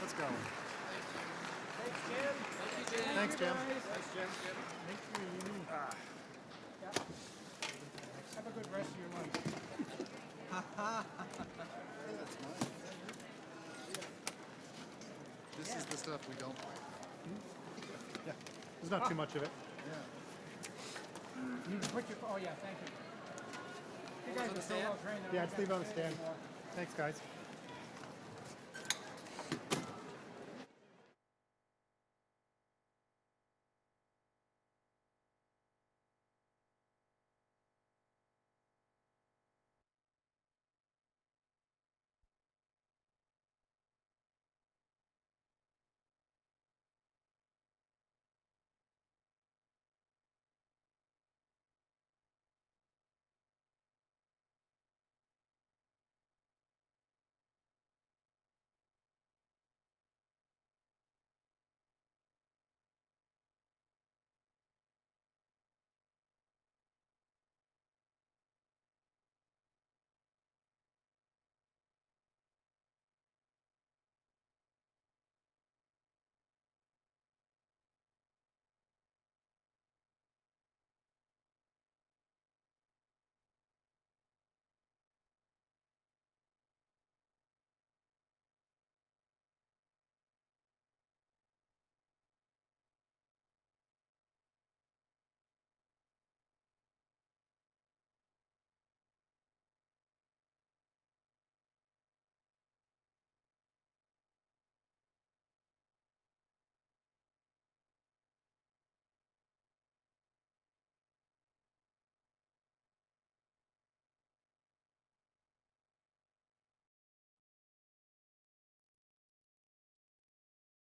[SPEAKER 12] Let's go. Thanks, Jim. Have a good rest of your lunch. This is the stuff we don't like. Yeah, there's not too much of it. You can put your, oh yeah, thank you. You guys are so well trained. Yeah, just leave it on the stand. Thanks, guys.